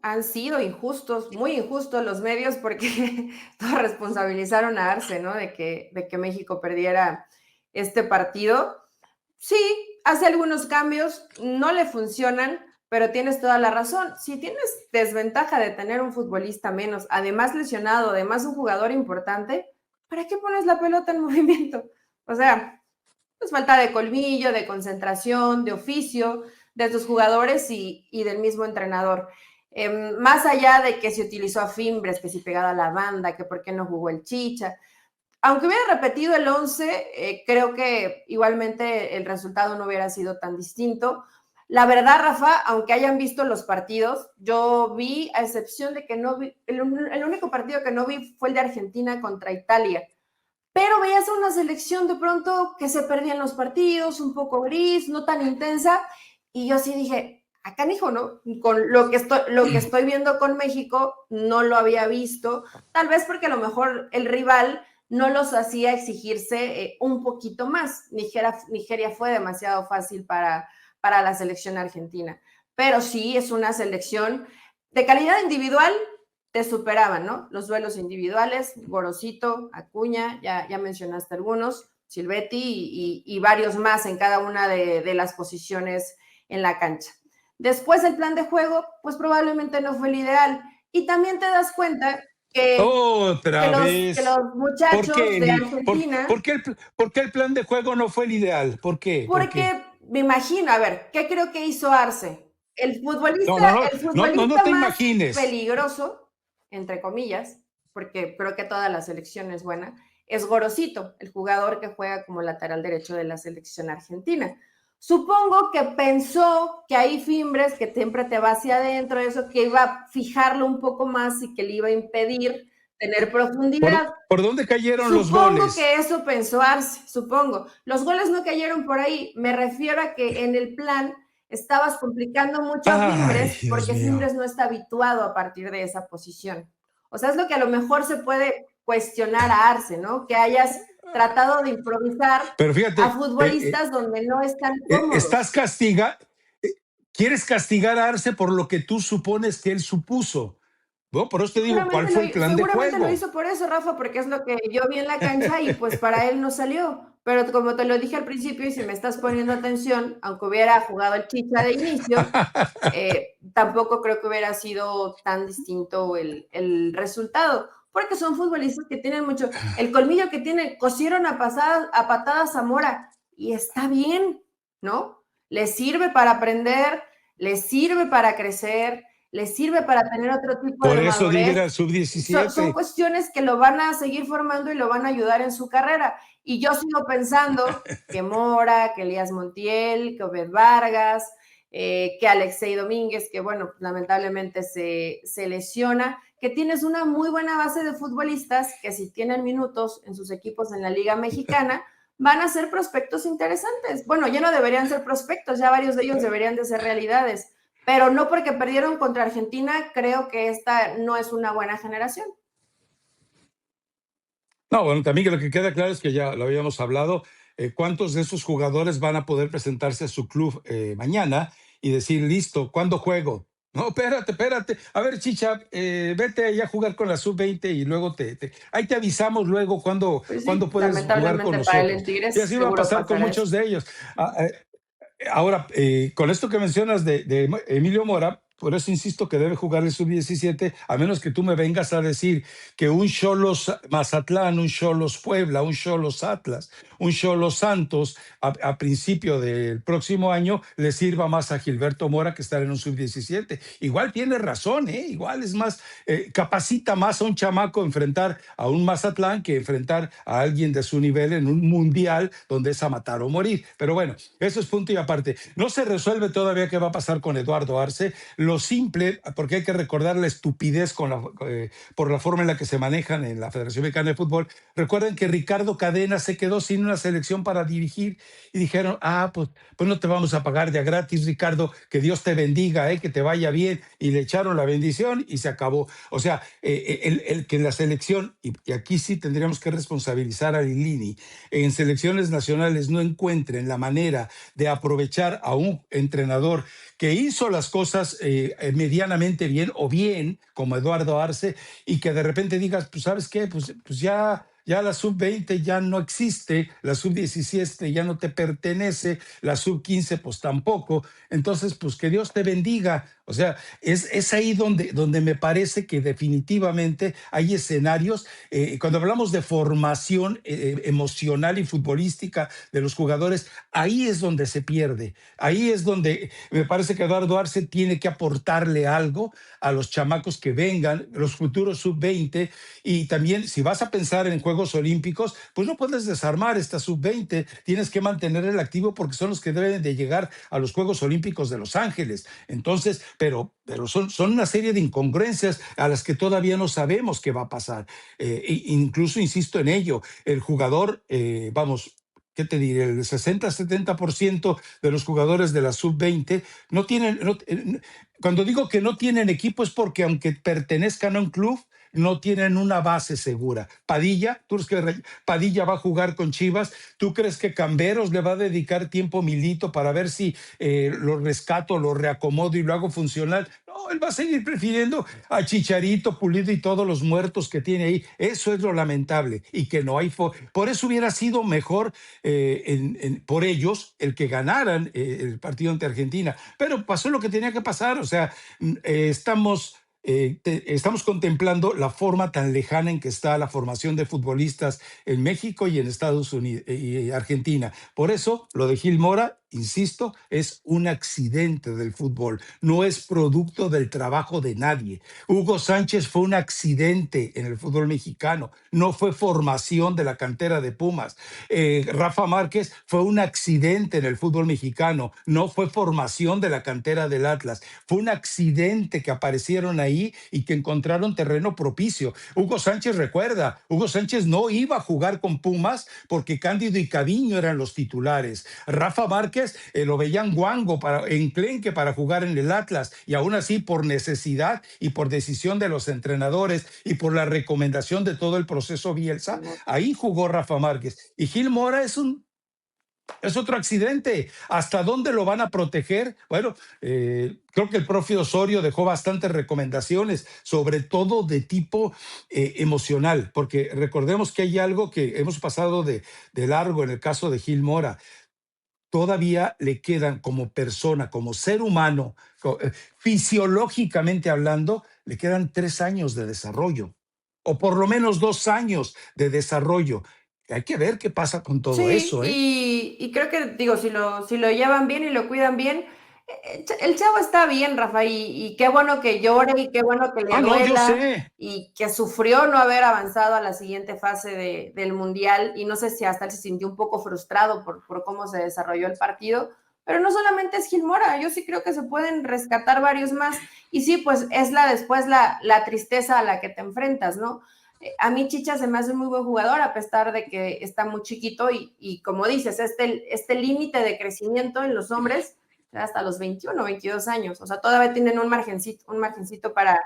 han sido injustos, muy injustos los medios porque todos responsabilizaron a Arce, ¿no? De que México perdiera este partido. Sí, hace algunos cambios, no le funcionan, pero tienes toda la razón. Si tienes desventaja de tener un futbolista menos, además lesionado, además un jugador importante, ¿para qué pones la pelota en movimiento? O sea, pues falta de colmillo, de concentración, de oficio de tus jugadores y del mismo entrenador. Más allá de que se utilizó a Fimbres, que si pegada a la banda, que por qué no jugó el Chicha, aunque hubiera repetido el 11, creo que igualmente el resultado no hubiera sido tan distinto. La verdad, Rafa, aunque hayan visto los partidos, yo vi, a excepción de que no vi, el único partido que no vi fue el de Argentina contra Italia, pero veías una selección de pronto que se perdían los partidos, un poco gris, no tan intensa, y yo sí dije, acá canijo, ¿no? Con lo que estoy viendo con México, no lo había visto, tal vez porque a lo mejor el rival no los hacía exigirse un poquito más. Nigeria fue demasiado fácil para la selección argentina, pero sí es una selección de calidad individual, te superaban, ¿no? Los duelos individuales, Gorosito, Acuña, ya mencionaste algunos, Silvetti y varios más en cada una de las posiciones en la cancha. Después el plan de juego, pues probablemente no fue el ideal. Y también te das cuenta Otra que vez. los ¿Por muchachos qué, de Argentina, por qué el plan de juego no fue el ideal? ¿Por qué? ¿Por qué? porque me imagino, a ver, ¿qué creo que hizo Arce? El No, no, futbolista, no, el no, no, no futbolista te más imagines. peligroso, entre comillas, porque creo que toda la selección es buena, es Gorosito, el jugador que juega como lateral derecho de la selección argentina. Supongo que pensó que ahí Fimbres, que siempre te va hacia adentro, eso que iba a fijarlo un poco más y que le iba a impedir tener profundidad. ¿Por dónde cayeron los Supongo goles? que eso pensó Arce, supongo. Los goles no cayeron por ahí. Me refiero a que en el plan estabas complicando mucho a Ay, Fimbres Dios porque mío. Fimbres no está habituado a partir de esa posición. O sea, es lo que a lo mejor se puede cuestionar a Arce, ¿no? Que hayas tratado de improvisar Pero a fíjate, futbolistas donde no están estás cómodos. quieres castigar a Arce por lo que tú supones que él supuso. No, por eso te digo, ¿cuál fue el plan de Seguramente lo juego? hizo por eso, Rafa, porque es lo que yo vi en la cancha y pues para él no salió. Pero como te lo dije al principio y si me estás poniendo atención, aunque hubiera jugado el Chicha de inicio, tampoco creo que hubiera sido tan distinto el resultado, porque son futbolistas que tienen mucho, el colmillo que tienen, cosieron a patadas a Mora y está bien, ¿no? Les sirve para aprender, les sirve para crecer, les sirve para tener otro tipo Por de eso debe ir madurez. al Son sub-17. cuestiones que lo van a seguir formando y lo van a ayudar en su carrera. Y yo sigo pensando que Mora, que Elías Montiel, que Obed Vargas, que Alexei Domínguez, que bueno, lamentablemente se lesiona, que tienes una muy buena base de futbolistas que si tienen minutos en sus equipos en la Liga Mexicana, van a ser prospectos interesantes. Bueno, ya no deberían ser prospectos, ya varios de ellos deberían de ser realidades, pero no porque perdieron contra Argentina, creo que esta no es una buena generación. No, bueno, también que lo que queda claro es que ya lo habíamos hablado, cuántos de esos jugadores van a poder presentarse a su club mañana y decir, listo, ¿cuándo juego? No, espérate. A ver, Chicha, vete allá a jugar con la sub-20 y luego ahí te avisamos luego Pues cuándo sí, puedes jugar con lamentablemente para él nosotros. en Y Tigres así va a seguro pasar con pasará eso. muchos de ellos. Ahora, con esto que mencionas de Emilio Mora, por eso insisto que debe jugar el sub-17, a menos que tú me vengas a decir que un Xolos Mazatlán, un Xolos Puebla, un Xolos Atlas, un Xolos Santos a principio del próximo año le sirva más a Gilberto Mora que estar en un sub-17. Igual tiene razón, ¿eh? Igual es más, capacita más a un chamaco enfrentar a un Mazatlán que enfrentar a alguien de su nivel en un mundial donde es a matar o morir. Pero bueno, eso es punto y aparte. No se resuelve todavía qué va a pasar con Eduardo Arce. Lo simple, porque hay que recordar la estupidez por la forma en la que se manejan en la Federación Mexicana de Fútbol. Recuerden que Ricardo Cadena se quedó sin una selección para dirigir y dijeron, pues no te vamos a pagar de a gratis, Ricardo, que Dios te bendiga, que te vaya bien. Y le echaron la bendición y se acabó. O sea, el que la selección, y aquí sí tendríamos que responsabilizar a Lilini, en selecciones nacionales no encuentren la manera de aprovechar a un entrenador que hizo las cosas medianamente bien o bien, como Eduardo Arce, y que de repente digas, pues ¿sabes qué? Pues ya ya la sub-20 ya no existe, la sub-17 ya no te pertenece, la sub-15 pues tampoco. Entonces, pues que Dios te bendiga. O sea, es ahí donde me parece que definitivamente hay escenarios. Cuando hablamos de formación emocional y futbolística de los jugadores, ahí es donde se pierde. Ahí es donde me parece que Eduardo Arce tiene que aportarle algo a los chamacos que vengan, los futuros sub-20. Y también, si vas a pensar en Juegos Olímpicos, pues no puedes desarmar esta sub-20, tienes que mantener el activo porque son los que deben de llegar a los Juegos Olímpicos de Los Ángeles. Entonces, pero son una serie de incongruencias a las que todavía no sabemos qué va a pasar. Incluso insisto en ello, el jugador, vamos, ¿qué te diré? El 60-70% de los jugadores de la sub-20 no tienen, cuando digo que no tienen equipo es porque aunque pertenezcan a un club, no tienen una base segura. Padilla, ¿tú crees que Padilla va a jugar con Chivas? ¿Tú crees que Camberos le va a dedicar tiempo a Milito para ver si lo rescato, lo reacomodo y lo hago funcional? No, él va a seguir prefiriendo a Chicharito, Pulido y todos los muertos que tiene ahí. Eso es lo lamentable y que no hay... Por eso hubiera sido mejor por ellos el que ganaran el partido ante Argentina. Pero pasó lo que tenía que pasar. O sea, estamos contemplando la forma tan lejana en que está la formación de futbolistas en México y en Estados Unidos y Argentina. Por eso, lo de Gil Mora, insisto, es un accidente del fútbol, no es producto del trabajo de nadie. Hugo Sánchez fue un accidente en el fútbol mexicano, no fue formación de la cantera de Pumas. Rafa Márquez fue un accidente en el fútbol mexicano, no fue formación de la cantera del Atlas, fue un accidente que aparecieron ahí y que encontraron terreno propicio. Hugo Sánchez, recuerda, Hugo Sánchez no iba a jugar con Pumas porque Cándido y Caviño eran los titulares. Rafa Márquez lo veían guango, enclenque para jugar en el Atlas, y aún así por necesidad y por decisión de los entrenadores y por la recomendación de todo el proceso Bielsa, ahí jugó Rafa Márquez. Y Gil Mora es otro accidente. ¿Hasta dónde lo van a proteger? Bueno, creo que el profe Osorio dejó bastantes recomendaciones, sobre todo de tipo emocional, porque recordemos que hay algo que hemos pasado de largo en el caso de Gil Mora. Todavía le quedan como persona, como ser humano, fisiológicamente hablando, le quedan 3 años de desarrollo, o por lo menos 2 años de desarrollo. Hay que ver qué pasa con todo Sí, eso, ¿eh? y creo que, digo, si lo llevan bien y lo cuidan bien, el chavo está bien, Rafa, y qué bueno que llore y qué bueno que le Ah, no, yo duela sé. y que sufrió no haber avanzado a la siguiente fase del Mundial y no sé si hasta él se sintió un poco frustrado por cómo se desarrolló el partido, pero no solamente es Gil Mora, yo sí creo que se pueden rescatar varios más y sí, pues es después la tristeza a la que te enfrentas, ¿no? A mí Chicha se me hace un muy buen jugador a pesar de que está muy chiquito y como dices, este límite de crecimiento en los hombres hasta los 21 22 años, o sea, todavía tienen un margencito para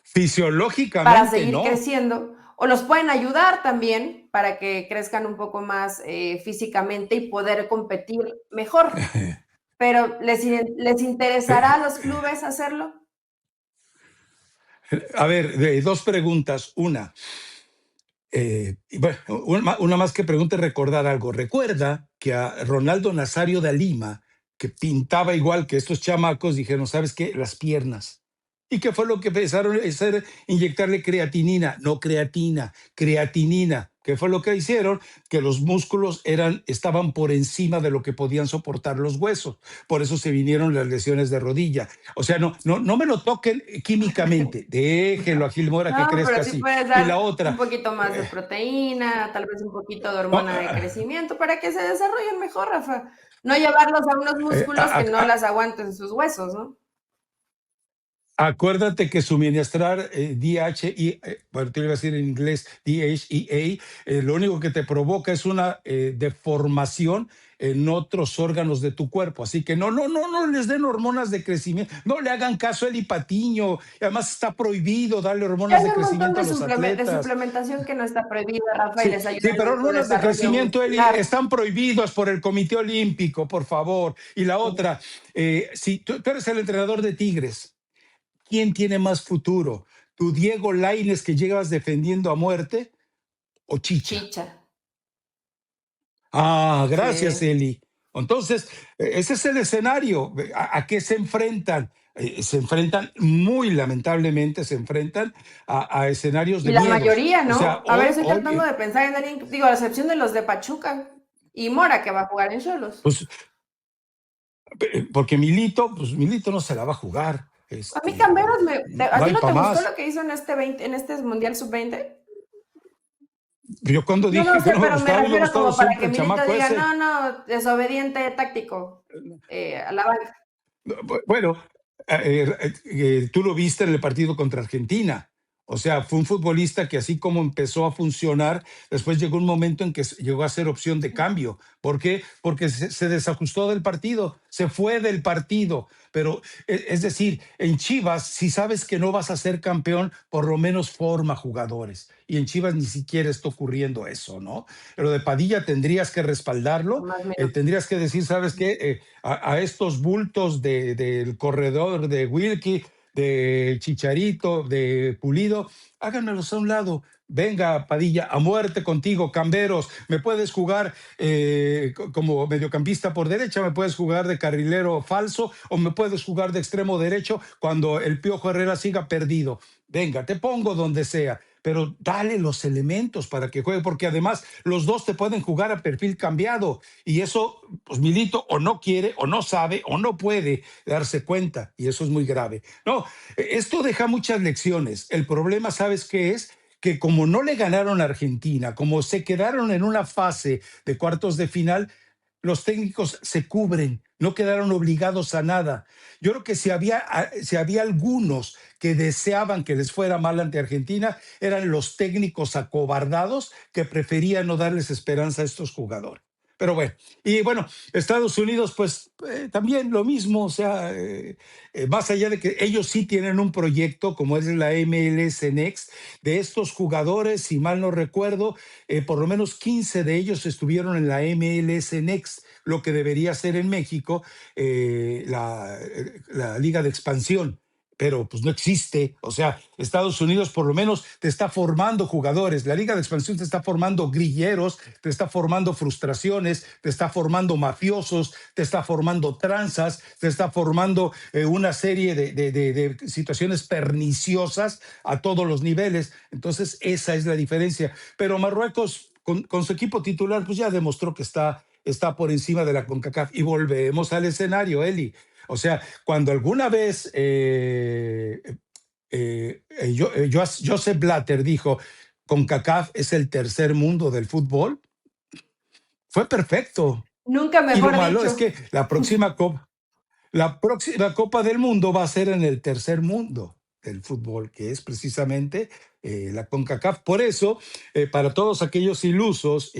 Fisiológicamente, seguir no. creciendo, o los pueden ayudar también para que crezcan un poco más físicamente y poder competir mejor, pero ¿les interesará a los clubes hacerlo? A ver, 2 preguntas. Una, bueno, una más que pregunte, recordar algo. Recuerda que a Ronaldo Nazario de Lima, que pintaba igual que estos chamacos, dijeron, ¿sabes qué? Las piernas. ¿Y qué fue lo que empezaron a hacer? Inyectarle creatinina, no creatina, creatinina. ¿Qué fue lo que hicieron? Que los músculos estaban por encima de lo que podían soportar los huesos. Por eso se vinieron las lesiones de rodilla. O sea, no me lo toquen químicamente. Déjenlo a Gil Mora que No, crezca pero sí así. puedes Y la dar un otra, poquito más de proteína, tal vez un poquito de hormona de crecimiento para que se desarrollen mejor, Rafa. No llevarlos a unos eh, músculos a- que no a- las aguanten sus huesos, ¿no? acuérdate que suministrar bueno, te iba a decir en inglés DHEA, lo único que te provoca es una deformación en otros órganos de tu cuerpo. Así que no les den hormonas de crecimiento. No le hagan caso a Eli Patiño. Además está prohibido darle hormonas Hay de un montón crecimiento a de, los atletas. suplementación que no está prohibida, Rafa, y Sí, les ayuda sí, pero en su hormonas de desarrollo crecimiento, Eli, muscular. están prohibidos por el Comité Olímpico, por favor. Y la otra, si tú eres el entrenador de Tigres, ¿quién tiene más futuro? ¿Tu Diego Lainez que llevas defendiendo a muerte? o Chicha? Chicha, Ah, gracias, sí. Eli. Entonces, ese es el escenario. ¿A qué se enfrentan? Se enfrentan, muy lamentablemente, se enfrentan a escenarios Y de la miedos. mayoría, O sea, ¿no? A ver, estoy tratando hoy, de pensar en alguien, digo, a excepción de los de Pachuca y Mora, que va a jugar en Cholos. pues, porque Milito, pues Milito no se la va a jugar. A mí Camberos, ¿a No ti hay no para te gustó más. lo que hizo en este 20, en este Mundial Sub-20? Yo cuando No, no dije que sé, no me pero me gustaba, a mí me ha refiero gustado como para siempre que el Milito chamaco diga, ese. no, no, desobediente táctico, a la banca. Bueno, tú lo viste en el partido contra Argentina. O sea, fue un futbolista que así como empezó a funcionar, después llegó un momento en que llegó a ser opción de cambio. ¿Por qué? Porque se desajustó del partido, se fue del partido. Pero es decir, en Chivas, si sabes que no vas a ser campeón, por lo menos forma jugadores. Y en Chivas ni siquiera está ocurriendo eso, ¿no? Pero de Padilla tendrías que respaldarlo, Más menos. tendrías que decir, ¿sabes qué? A estos bultos del corredor de Wilkie, de Chicharito, de Pulido, háganmelos a un lado. Venga, Padilla, a muerte contigo, Camberos. Me puedes jugar como mediocampista por derecha, me puedes jugar de carrilero falso o me puedes jugar de extremo derecho cuando el Piojo Herrera siga perdido. Venga, te pongo donde sea, pero dale los elementos para que juegue, porque además los dos te pueden jugar a perfil cambiado y eso, pues Milito o no quiere, o no sabe, o no puede darse cuenta, y eso es muy grave. No, esto deja muchas lecciones. El problema, ¿sabes qué es? Que como no le ganaron a Argentina, como se quedaron en una fase de cuartos de final, los técnicos se cubren, no quedaron obligados a nada. Yo creo que si había algunos que deseaban que les fuera mal ante Argentina, eran los técnicos acobardados que preferían no darles esperanza a estos jugadores. Pero bueno, y bueno, Estados Unidos, pues también lo mismo, o sea, más allá de que ellos sí tienen un proyecto como es la MLS Next, de estos jugadores, si mal no recuerdo, por lo menos 15 de ellos estuvieron en la MLS Next, lo que debería ser en México la Liga de Expansión, pero pues no existe. O sea, Estados Unidos por lo menos te está formando jugadores, la Liga de Expansión te está formando grilleros, te está formando frustraciones, te está formando mafiosos, te está formando tranzas, te está formando una serie de situaciones perniciosas a todos los niveles. Entonces, esa es la diferencia. Pero Marruecos, con su equipo titular, pues ya demostró que está por encima de la CONCACAF. Y volvemos al escenario, Eli. O sea, cuando alguna vez Joseph Blatter dijo, CONCACAF es el tercer mundo del fútbol, fue perfecto. Nunca Y lo mejor malo es dicho. que la próxima Copa del Mundo va a ser en el tercer mundo del fútbol, que es precisamente la CONCACAF. Por eso, para todos aquellos ilusos,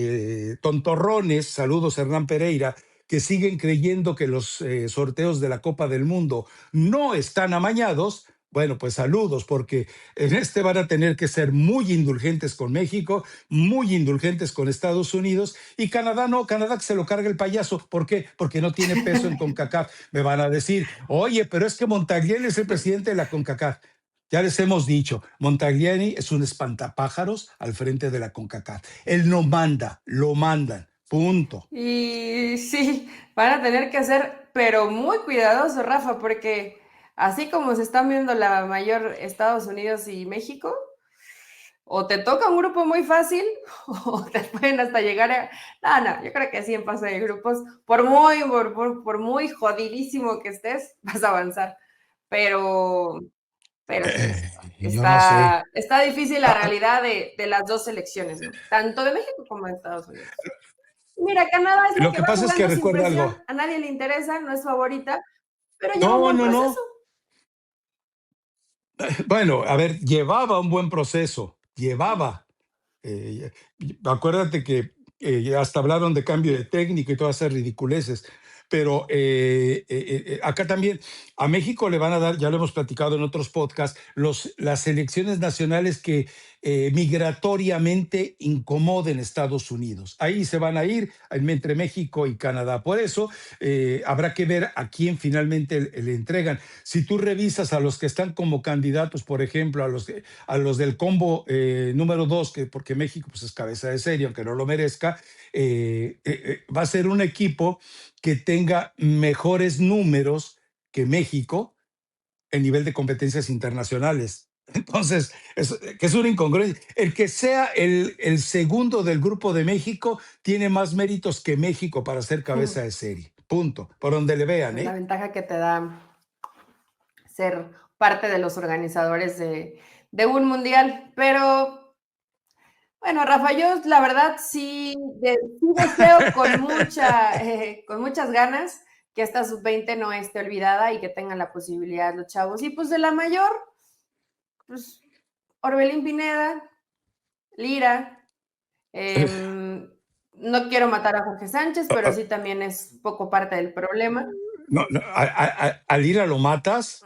tontorrones, saludos Hernán Pereira, que siguen creyendo que los sorteos de la Copa del Mundo no están amañados, bueno, pues saludos, porque en este van a tener que ser muy indulgentes con México, muy indulgentes con Estados Unidos, y Canadá no, Canadá que se lo carga el payaso. ¿Por qué? Porque no tiene peso en CONCACAF. Me van a decir, oye, pero es que Montagliani es el presidente de la CONCACAF. Ya les hemos dicho, Montagliani es un espantapájaros al frente de la CONCACAF. Él no manda, lo mandan. Punto. Y sí, van a tener que ser, pero muy cuidadosos, Rafa, porque así como se están viendo la mayor Estados Unidos y México, o te toca un grupo muy fácil, o te pueden hasta llegar a... No, no, yo creo que sí en fase de grupos, por muy jodidísimo que estés, vas a avanzar. Pero, pero sí, Yo no sé. está difícil la Ah, realidad de las dos selecciones, ¿no? Tanto de México como de Estados Unidos. Mira, Canadá es la lo que que va pasa es que jugando sin recuerda presión, algo. a nadie le interesa, no es favorita, pero lleva un No, buen no, proceso. no. Bueno, a ver, llevaba un buen proceso, llevaba. Acuérdate que hasta hablaron de cambio de técnico y todas esas ridiculeces. pero acá también a México le van a dar, ya lo hemos platicado en otros podcasts, las selecciones nacionales que migratoriamente incomoden Estados Unidos. Ahí se van a ir entre México y Canadá. Por eso habrá que ver a quién finalmente le entregan. Si tú revisas a los que están como candidatos, por ejemplo, a los del combo número 2, que porque México pues, es cabeza de serie, aunque no lo merezca, va a ser un equipo que tenga mejores números que México en nivel de competencias internacionales. Entonces, que es una incongruencia. El que sea el segundo del grupo de México tiene más méritos que México para ser cabeza de serie. Punto. Por donde le vean, Es la ¿eh? ventaja que te da ser parte de los organizadores de un mundial. Pero bueno, Rafa, yo la verdad sí deseo con muchas ganas que esta sub-20 no esté olvidada y que tengan la posibilidad los chavos. Y pues de la mayor, pues Orbelín Pineda, Lira, no quiero matar a Jorge Sánchez, pero sí también es un poco parte del problema. No, no, a Lira lo matas.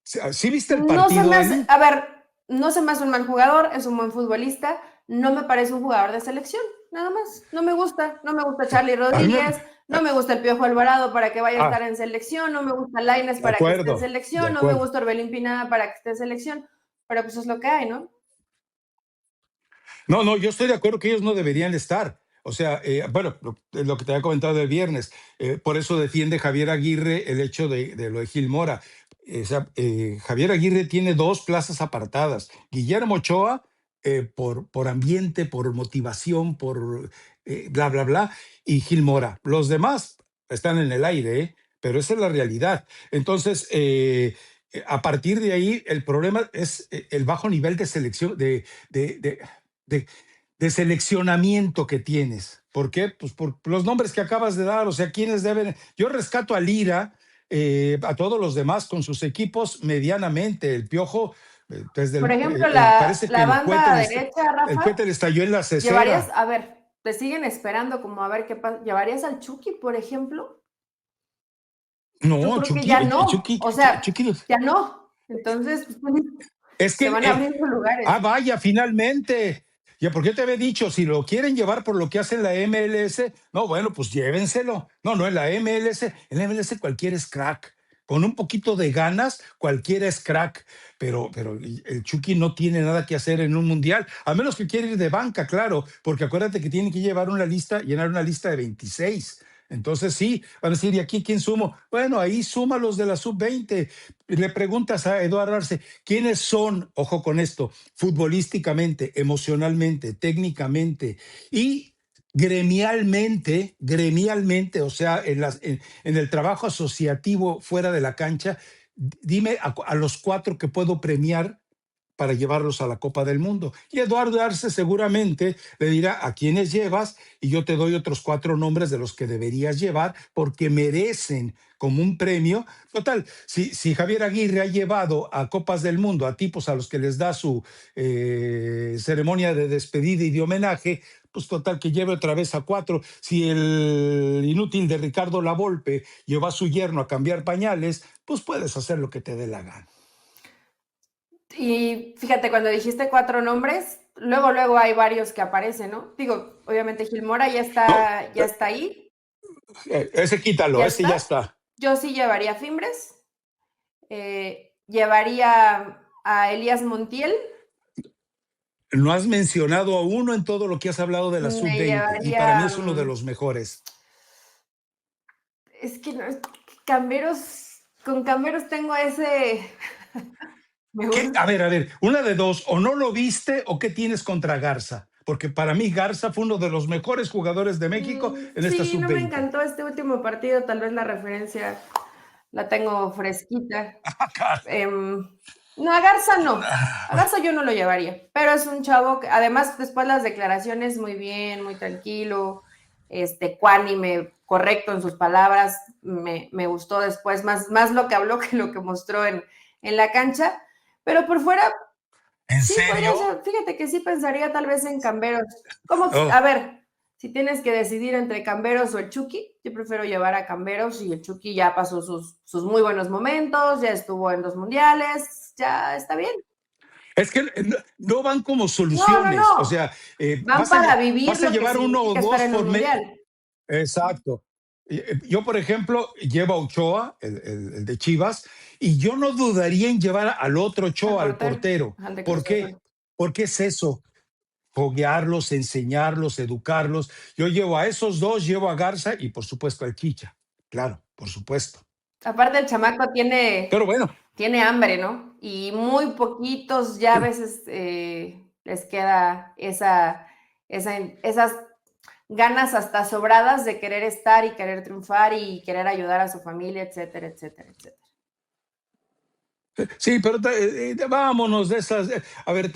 ¿Sí viste el No se me partido, hace, Eli? a ver, no se me hace un mal jugador, es un buen futbolista, no me parece un jugador de selección, nada más. No me gusta Charlie A mí Rodríguez, no me gusta el Piojo Alvarado para que vaya a estar ah, en selección, no me gusta Lainez de para que esté en acuerdo, de selección, no me acuerdo. gusta Orbelín Pineda para que esté en selección, pero pues es lo que hay, ¿no? No, no, yo estoy de acuerdo que ellos no deberían estar. O sea, bueno, lo que te había comentado el viernes, por eso defiende Javier Aguirre el hecho de lo de Gil Mora. O sea, Javier Aguirre tiene dos plazas apartadas. Guillermo Ochoa, por ambiente, por motivación, por bla, bla, bla, y Gil Mora. Los demás están en el aire, pero esa es la realidad. Entonces, a partir de ahí, el problema es el bajo nivel de selección, de, de, de seleccionamiento que tienes. ¿Por qué? Pues por los nombres que acabas de dar, o sea, ¿quiénes deben? Yo rescato a Lira, a todos los demás con sus equipos medianamente. El Piojo, Por ejemplo, la, parece que la banda derecha, el Rafa, cohete le estalló en la llevarías, cesera. a ver, te siguen esperando como a ver qué pasa, ¿llevarías al Chucky, por ejemplo? Yo No, creo que ya no, o sea, Chucky, ya no. Entonces, pues, es se que van abriendo lugares. vaya, finalmente. Ya, porque yo te había dicho, si lo quieren llevar por lo que hace en la MLS, no, bueno, pues llévenselo. No, no, en la MLS cualquiera es crack. Con un poquito de ganas, cualquiera es crack. Pero el Chucky no tiene nada que hacer en un mundial, a menos que quiera ir de banca, claro, porque acuérdate que tiene que llevar una lista, llenar una lista de 26. Entonces sí, van a decir, ¿y aquí quién sumo? Bueno, ahí suma los de la sub-20. Le preguntas a Eduardo Arce, ¿quiénes son, ojo con esto, futbolísticamente, emocionalmente, técnicamente y gremialmente, o sea, en el trabajo asociativo fuera de la cancha? Dime a los cuatro que puedo premiar para llevarlos a la Copa del Mundo. Y Eduardo Arce seguramente le dirá a quiénes llevas y yo te doy otros cuatro nombres de los que deberías llevar porque merecen como un premio. Total, si Javier Aguirre ha llevado a Copas del Mundo a tipos a los que les da su ceremonia de despedida y de homenaje, pues total que lleve otra vez a cuatro. Si el inútil de Ricardo Lavolpe lleva a su yerno a cambiar pañales, pues puedes hacer lo que te dé la gana. Y fíjate, cuando dijiste cuatro nombres, luego hay varios que aparecen, ¿no? Digo, obviamente Gilmora No, ya está ahí. ese quítalo, Ya ese ya está. está. Yo sí llevaría Fimbres. Llevaría a Elías Montiel. No has mencionado a uno en todo lo que has hablado de la Me sub-20 y para mí llevaría. es uno de los mejores. Es que no, Camberos, con Camberos tengo ese. Me ¿Qué? gusta. A ver, una de dos, o no lo viste o qué tienes contra Garza, porque para mí Garza fue uno de los mejores jugadores de México en esta Sí, no me sub-20. encantó este último partido, tal vez la referencia la tengo fresquita. No, a Garza no. A Garza yo no lo llevaría, pero es un chavo que además después las declaraciones muy bien, muy tranquilo, cuánime, correcto en sus palabras, me gustó después, más lo que habló que lo que mostró en la cancha, pero por fuera ¿En sí podría serio? ser, fíjate que sí pensaría tal vez en Camberos. ¿Cómo? Oh, A ver, si tienes que decidir entre Camberos o el Chucky, yo prefiero llevar a Camberos y el Chucky ya pasó sus muy buenos momentos, ya estuvo en 2 mundiales, ya está bien. Es que no van como No, no, soluciones, o no. sea, Van para vivir vas a lo que llevar uno o significa estar dos en un por mes. mundial. Exacto. Yo, por ejemplo, llevo a Ochoa, el de Chivas, y yo no dudaría en llevar al otro Al Ochoa, al portero, portero. al de ¿Por Cruz qué? Azul. Porque es eso, foguearlos, enseñarlos, educarlos. Yo llevo a esos dos, llevo a Garza y por supuesto al Chicha. Claro, por supuesto. Aparte el chamaco Pero bueno, tiene hambre, ¿no? Y muy poquitos ya a veces les queda esas ganas hasta sobradas de querer estar y querer triunfar y querer ayudar a su familia, etcétera, etcétera, etcétera. sí, pero vámonos de esas. A ver,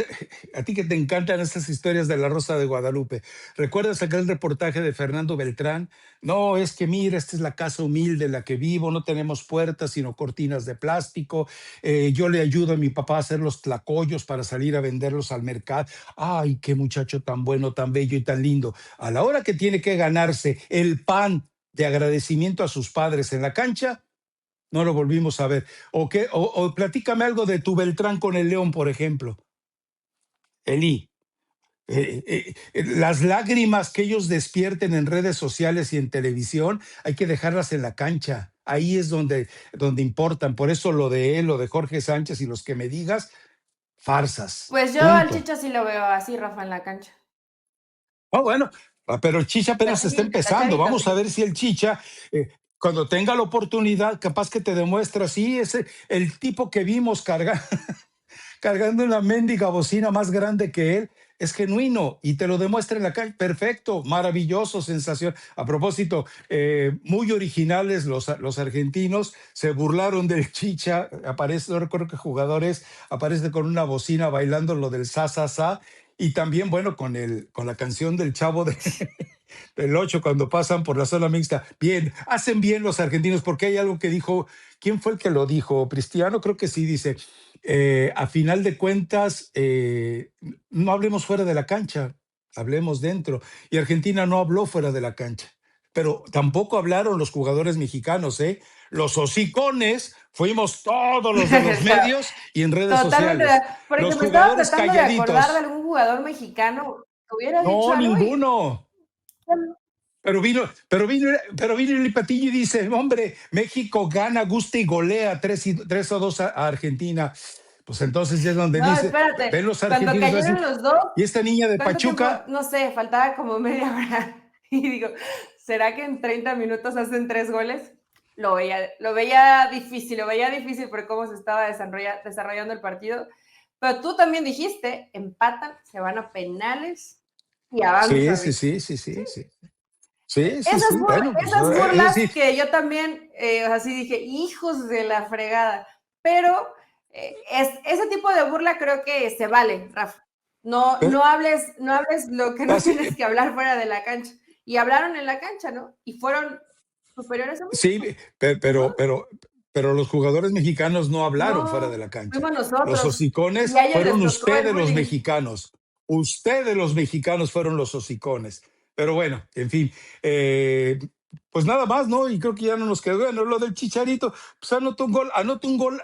a ti que te encantan estas historias de la Rosa de Guadalupe, ¿recuerdas aquel reportaje de Fernando Beltrán? No, es que mira, esta es la casa humilde en la que vivo, no tenemos puertas sino cortinas de plástico. Yo le ayudo a mi papá a hacer los tlacoyos para salir a venderlos al mercado. Ay, qué muchacho tan bueno, tan bello y tan lindo. A la hora que tiene que ganarse el pan de agradecimiento a sus padres en la cancha, no lo volvimos a ver. O platícame algo de tu Beltrán con el León, por ejemplo. Eli, las lágrimas que ellos despierten en redes sociales y en televisión, hay que dejarlas en la cancha. Ahí es donde importan. Por eso lo de él, lo de Jorge Sánchez y los que me digas, farsas. Pues yo al Punto. Chicha sí lo veo así, Rafa, en la cancha. Bueno, pero el Chicha apenas está empezando. Cacharito, Vamos sí. a ver si el Chicha, cuando tenga la oportunidad, capaz que te demuestra, sí, es el tipo que vimos cargando una mendiga bocina más grande que él, es genuino y te lo demuestra en la calle. Perfecto, maravilloso, sensación. A propósito, muy originales los argentinos, se burlaron del Chicha, aparece, no recuerdo qué jugadores, aparece con una bocina bailando lo del sa, sa, sa, y también, bueno, con la canción del Chavo del 8 cuando pasan por la zona mixta. Bien, hacen bien los argentinos porque hay algo que dijo, ¿quién fue el que lo dijo? Cristiano, creo que sí, dice, a final de cuentas, no hablemos fuera de la cancha, hablemos dentro. Y Argentina no habló fuera de la cancha, pero tampoco hablaron los jugadores mexicanos, ¿eh? Los hocicones fuimos todos los de los medios y en redes Totalmente. sociales. Porque Los me estaba jugadores tratando de acordar de calladitos. algún jugador mexicano que hubiera dicho No, algo y ninguno. Pero vino el Patillo y dice, hombre, México gana, gusta y golea 3-2 a Argentina. Pues entonces ya es donde no, dice, espérate, ven los cuando argentinos, van a cayeron decir, los dos, y esta niña de ¿cuánto tiempo? Pachuca, No sé, faltaba como media hora. Y digo, ¿será que en 30 minutos hacen 3 goles? Lo veía difícil por cómo se estaba desarrollando el partido. Pero tú también dijiste, empatan, se van a penales y sí, avanzan. sí, sí, sí, sí, sí. Sí, sí, sí, bueno, pues Esas es burlas decir, que yo también, así dije, hijos de la fregada. Pero ese tipo de burla creo que se vale, Rafa. No, pero, no hables lo que no así, tienes que hablar fuera de la cancha. Y hablaron en la cancha, ¿no? Y fueron superiores a sí, México. Ni pero, modo. pero, pero los jugadores mexicanos no hablaron fuera de No, la cancha. fuimos Los nosotros. Y hocicones a ellos fueron les tocó el ustedes los bullying. mexicanos. Ustedes los mexicanos fueron los hocicones. Pero bueno, en fin, pues nada más, ¿no? Y creo que ya no nos quedó. Bueno, lo del Chicharito, pues anota un gol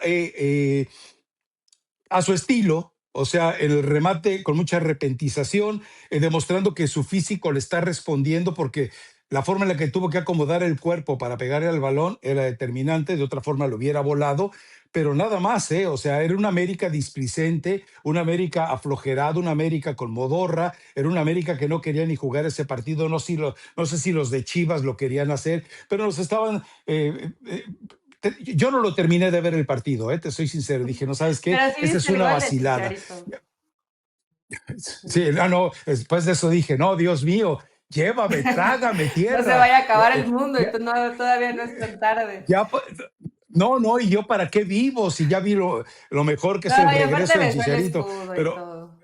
a su estilo, o sea, en el remate con mucha repentización, demostrando que su físico le está respondiendo porque la forma en la que tuvo que acomodar el cuerpo para pegarle al balón era determinante, de otra forma lo hubiera volado, pero nada más, ¿eh? O sea, era una América displicente, una América aflojerada, una América con modorra, era una América que no quería ni jugar ese partido, no sé si los de Chivas lo querían hacer, pero nos estaban yo no lo terminé de ver el partido, te soy sincero. Dije, no sabes qué, Pero sí esta es viste el una gol de vacilada. Chicharito. Sí, no, después de eso dije, no, Dios mío, llévame, trágame No se tierra. vaya a acabar el Eh, mundo y Ya, todavía no es tan tarde. ya, no, no, y yo para qué vivo si ya vi lo mejor que No, es el y aparte regreso del besó el Chicharito. escudo y Pero todo.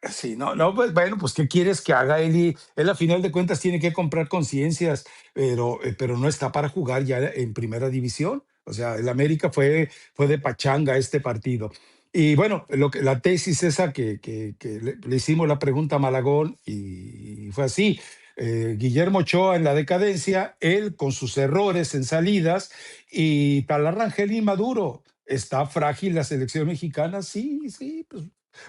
sí, no, no, pues bueno, pues ¿qué quieres que haga Eli? Él a final de cuentas tiene que comprar conciencias, pero no está para jugar ya en primera división. O sea, el América fue de pachanga este partido. Y bueno, la tesis esa que le hicimos la pregunta a Malagón y fue así. Guillermo Ochoa en la decadencia, él con sus errores en salidas y Talarrangel inmaduro. ¿Está frágil la selección mexicana? Sí, sí, pues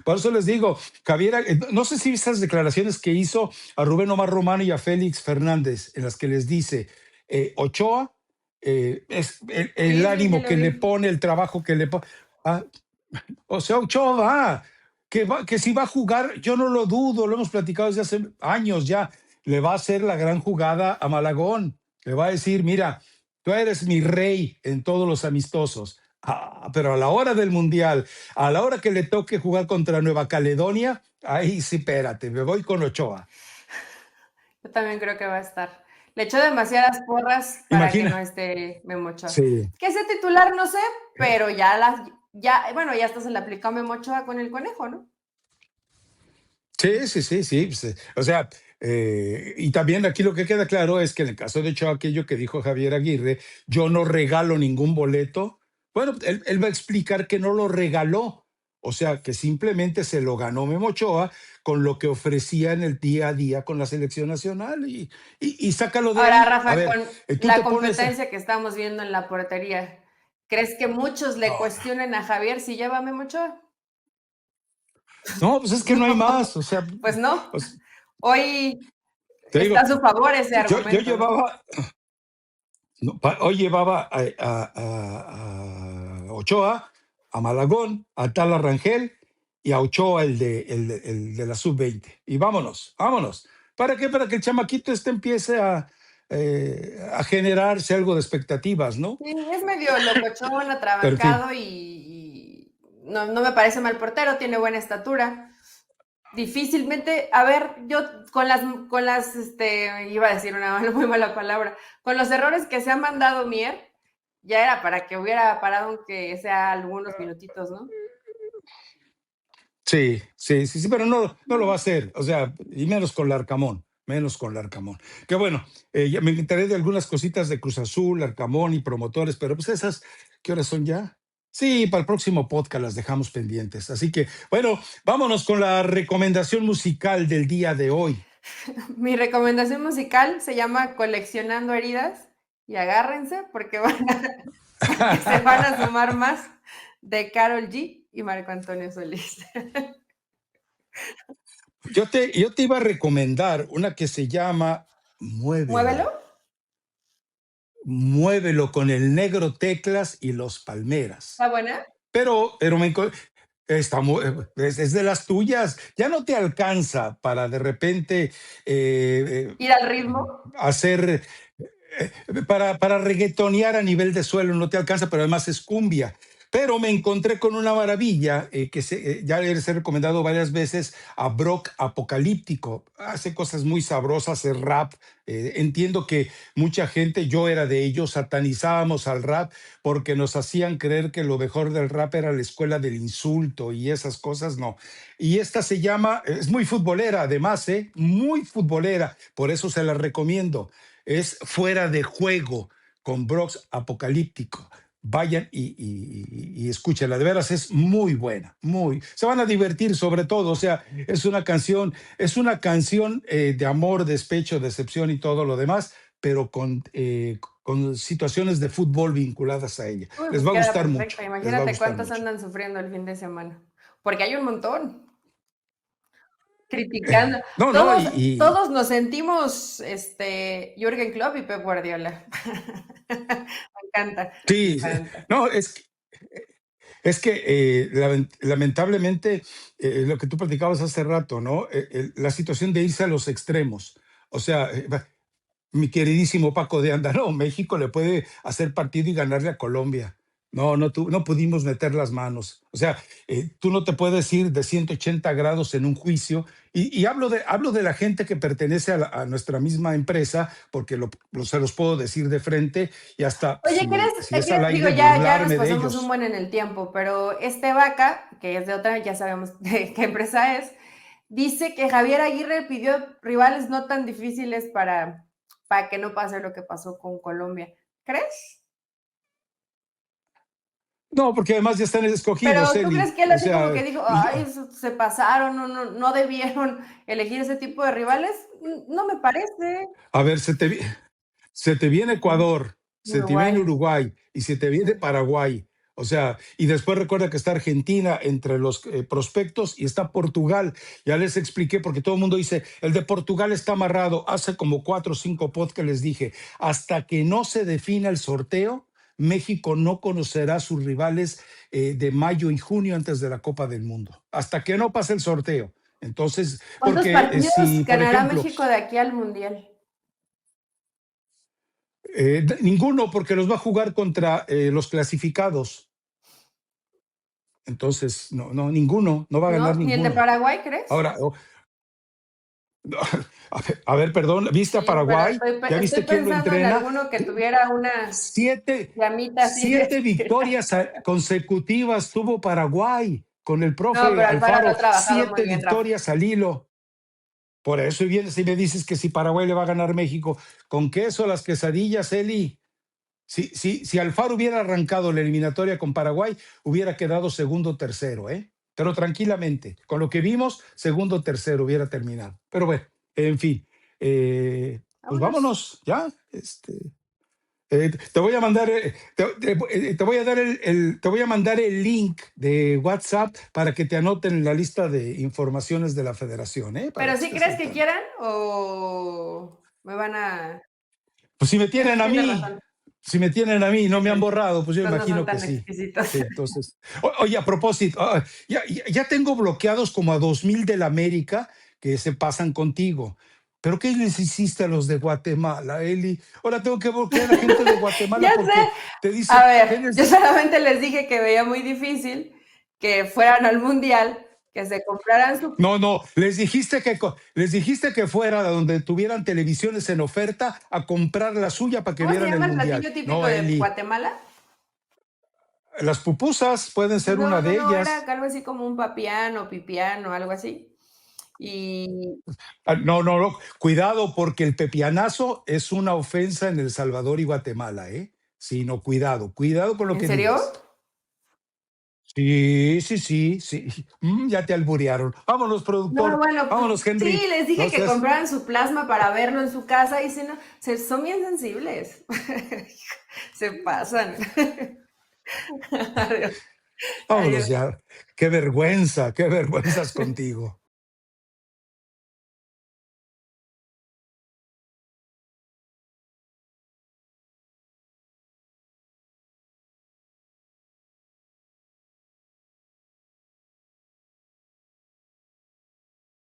por eso les digo, Javier, no sé si esas declaraciones que hizo a Rubén Omar Romano y a Félix Fernández, en las que les dice, Ochoa, es el Sí, sí, sí ánimo lo que le vi. pone, el trabajo que le pone. Ah, o sea, Ochoa va, que si va a jugar, yo no lo dudo, lo hemos platicado desde hace años ya, le va a hacer la gran jugada a Malagón, le va a decir, mira, tú eres mi rey en todos los amistosos. Pero a la hora del Mundial, a la hora que le toque jugar contra Nueva Caledonia, ahí sí, espérate, me voy con Ochoa. Yo también creo que va a estar. Le echó demasiadas porras para que no Imagina. esté Memo Ochoa. Sí, Que sea titular, no sé, pero bueno, ya hasta se le aplicó a Memo Ochoa con el conejo, ¿no? sí, sí, sí, sí. Pues, o sea, y también aquí lo que queda claro es que en el caso de Ochoa, aquello que dijo Javier Aguirre, yo no regalo ningún boleto. Bueno, él va a explicar que no lo regaló, o sea, que simplemente se lo ganó Memo Ochoa con lo que ofrecía en el día a día con la selección nacional y sácalo de Ahora, ahí. A Rafa, ver, con tú la te pones. competencia que estamos viendo en la portería, ¿crees que muchos le No, cuestionen a Javier si lleva a Memo Ochoa? no, pues es que no hay más, o sea, Pues no. pues, Hoy te está digo, a su favor ese yo argumento, ¿no? llevaba. No, hoy llevaba a Ochoa, a Malagón, a Tala Rangel y a Ochoa, el de la sub-20. Y vámonos, vámonos. ¿Para qué? Para que el chamaquito empiece a generarse algo de expectativas, ¿no? Sí, es medio locochón, Pero en fin, atrabancado y no, no me parece mal portero, tiene buena estatura. Difícilmente, a ver, yo iba a decir una muy mala palabra, con los errores que se ha mandado Mier, ya era para que hubiera parado aunque sea algunos minutitos, ¿no? sí, sí, sí, sí, pero no lo va a hacer. O sea, y menos con Larcamón, menos con Larcamón. Que bueno, ya me enteré de algunas cositas de Cruz Azul, Larcamón y promotores, pero pues esas, ¿qué horas son ya? Sí, para el próximo podcast las dejamos pendientes. Así que, bueno, vámonos con la recomendación musical del día de hoy. Mi recomendación musical se llama Coleccionando Heridas y agárrense porque se van a sumar más de Carol G y Marco Antonio Solís. Yo te iba a recomendar una que se llama Muévelo. Muévelo. Muévelo con el Negro Teclas y los Palmeras. ¿Está buena? Pero es de las tuyas. Ya no te alcanza para de repente Ir al ritmo. hacer, para reggaetonear a nivel de suelo, no te alcanza, pero además es cumbia. Pero me encontré con una maravilla ya les he recomendado varias veces a Brock Apocalíptico. Hace cosas muy sabrosas, es rap. Entiendo que mucha gente, yo era de ellos, satanizábamos al rap porque nos hacían creer que lo mejor del rap era la escuela del insulto y esas cosas, no. Y esta se llama, es muy futbolera además, muy futbolera, por eso se la recomiendo. Es Fuera de Juego con Brox Apocalíptico. Vayan y escúchenla, de veras es muy buena, se van a divertir sobre todo, o sea, es una canción de amor, despecho, decepción y todo lo demás, pero con situaciones de fútbol vinculadas a ella. Uy, Les pues va a queda gustar mucho, perfecta. les va a Imagínate gustar cuántos mucho. andan sufriendo el fin de semana. Porque hay un montón criticando. No, no, Todos, todos nos sentimos Jürgen Klopp y Pep Guardiola. Me encanta, me sí, encanta. no, es que lamentablemente lo que tú platicabas hace rato, ¿no? La situación de irse a los extremos. O sea, mi queridísimo Paco de Anda, no, México le puede hacer partido y ganarle a Colombia. No, no, no pudimos meter las manos. O sea, tú no te puedes ir de 180 grados en un juicio. Y hablo de la gente que pertenece a nuestra misma empresa, porque se los puedo decir de frente y hasta Oye, si es al digo, aire, ya nos burlarme de pasamos un ellos. buen en el tiempo, pero Vaca, que es de otra, ya sabemos de qué empresa es, dice que Javier Aguirre pidió rivales no tan difíciles para que no pase lo que pasó con Colombia. ¿Crees? No, porque además ya están escogidos, Pero ¿tú crees Eli. que él O así como sea, que dijo, y ay, se pasaron, no debieron elegir ese tipo de rivales? No me parece. a ver, se te viene Ecuador, se te viene Uruguay. Uruguay y se te viene Paraguay. O sea, y después recuerda que está Argentina entre los prospectos y está Portugal. Ya les expliqué porque todo el mundo dice, el de Portugal está amarrado. Hace como 4 o 5 podcasts les dije, hasta que no se defina el sorteo, México no conocerá a sus rivales de mayo y junio antes de la Copa del Mundo. Hasta que no pase el sorteo. Entonces, ¿Cuántos porque partidos si, por ganará ejemplo, México de aquí al Mundial? ninguno, porque los va a jugar contra los clasificados. Entonces, no, no, ninguno, no va a ganar ¿No? ¿Ni el de ninguno. Paraguay, crees? Ahora, a ver, perdón, ¿viste a Sí, pero Paraguay? ¿Ya estoy viste quién lo pensando en entrena? alguno que tuviera una Siete, llamita así de siete esperanza. victorias consecutivas tuvo Paraguay con el No, profe pero Alfaro lo Alfaro, ha trabajado muy 7 bien, Rafa. victorias al hilo. Por eso y vienes y me dices que si Paraguay le va a ganar México, ¿con queso las quesadillas, Eli? Si Alfaro hubiera arrancado la eliminatoria con Paraguay, hubiera quedado segundo o tercero, ¿eh? Pero tranquilamente, con lo que vimos, segundo o tercero hubiera terminado. Pero bueno, en fin, pues Vámonos. vámonos, ya. Te voy a mandar, te voy a dar te voy a mandar el link de WhatsApp para que te anoten en la lista de informaciones de la Federación, ¿eh? Para ¿Pero que sí estés crees al que tanto. quieran o me van a...? Pues si me tienen a Tienes mí, razón. si me tienen a mí, no Sí, me han sí. borrado, pues yo Estos no son imagino que tan sí. exquisitos. Sí, entonces. Oye, a propósito, ya tengo bloqueados como a 2000 del América que se pasan contigo. ¿Pero qué les hiciste a los de Guatemala, Eli? Ahora tengo que bloquear a gente de Guatemala Ya sé. porque te A dice, ¿qué ver, yo les... solamente les dije que veía muy difícil que fueran al Mundial, que se compraran su... No, no, les dijiste que fuera a donde tuvieran televisiones en oferta a comprar la suya para que ¿Cómo se vieran el llama el Mundial. platillo típico No, de Eli, Guatemala? las pupusas pueden ser No, una no, de no, era ellas. algo así como un papiano, pipiano, algo así. Y, No, no, no, cuidado porque el pepianazo es una ofensa en El Salvador y Guatemala, ¿eh? Sí, no, cuidado, cuidado con lo ¿en que serio? digas. Sí, sí, sí, sí. Ya te alburearon. Vámonos, No, productor. bueno, pues Vámonos, sí, Henry. les dije No que seas. compraran su plasma para verlo en su casa y si no, son bien sensibles. Se pasan. Adiós. Vámonos Adiós. ya. Qué vergüenzas contigo.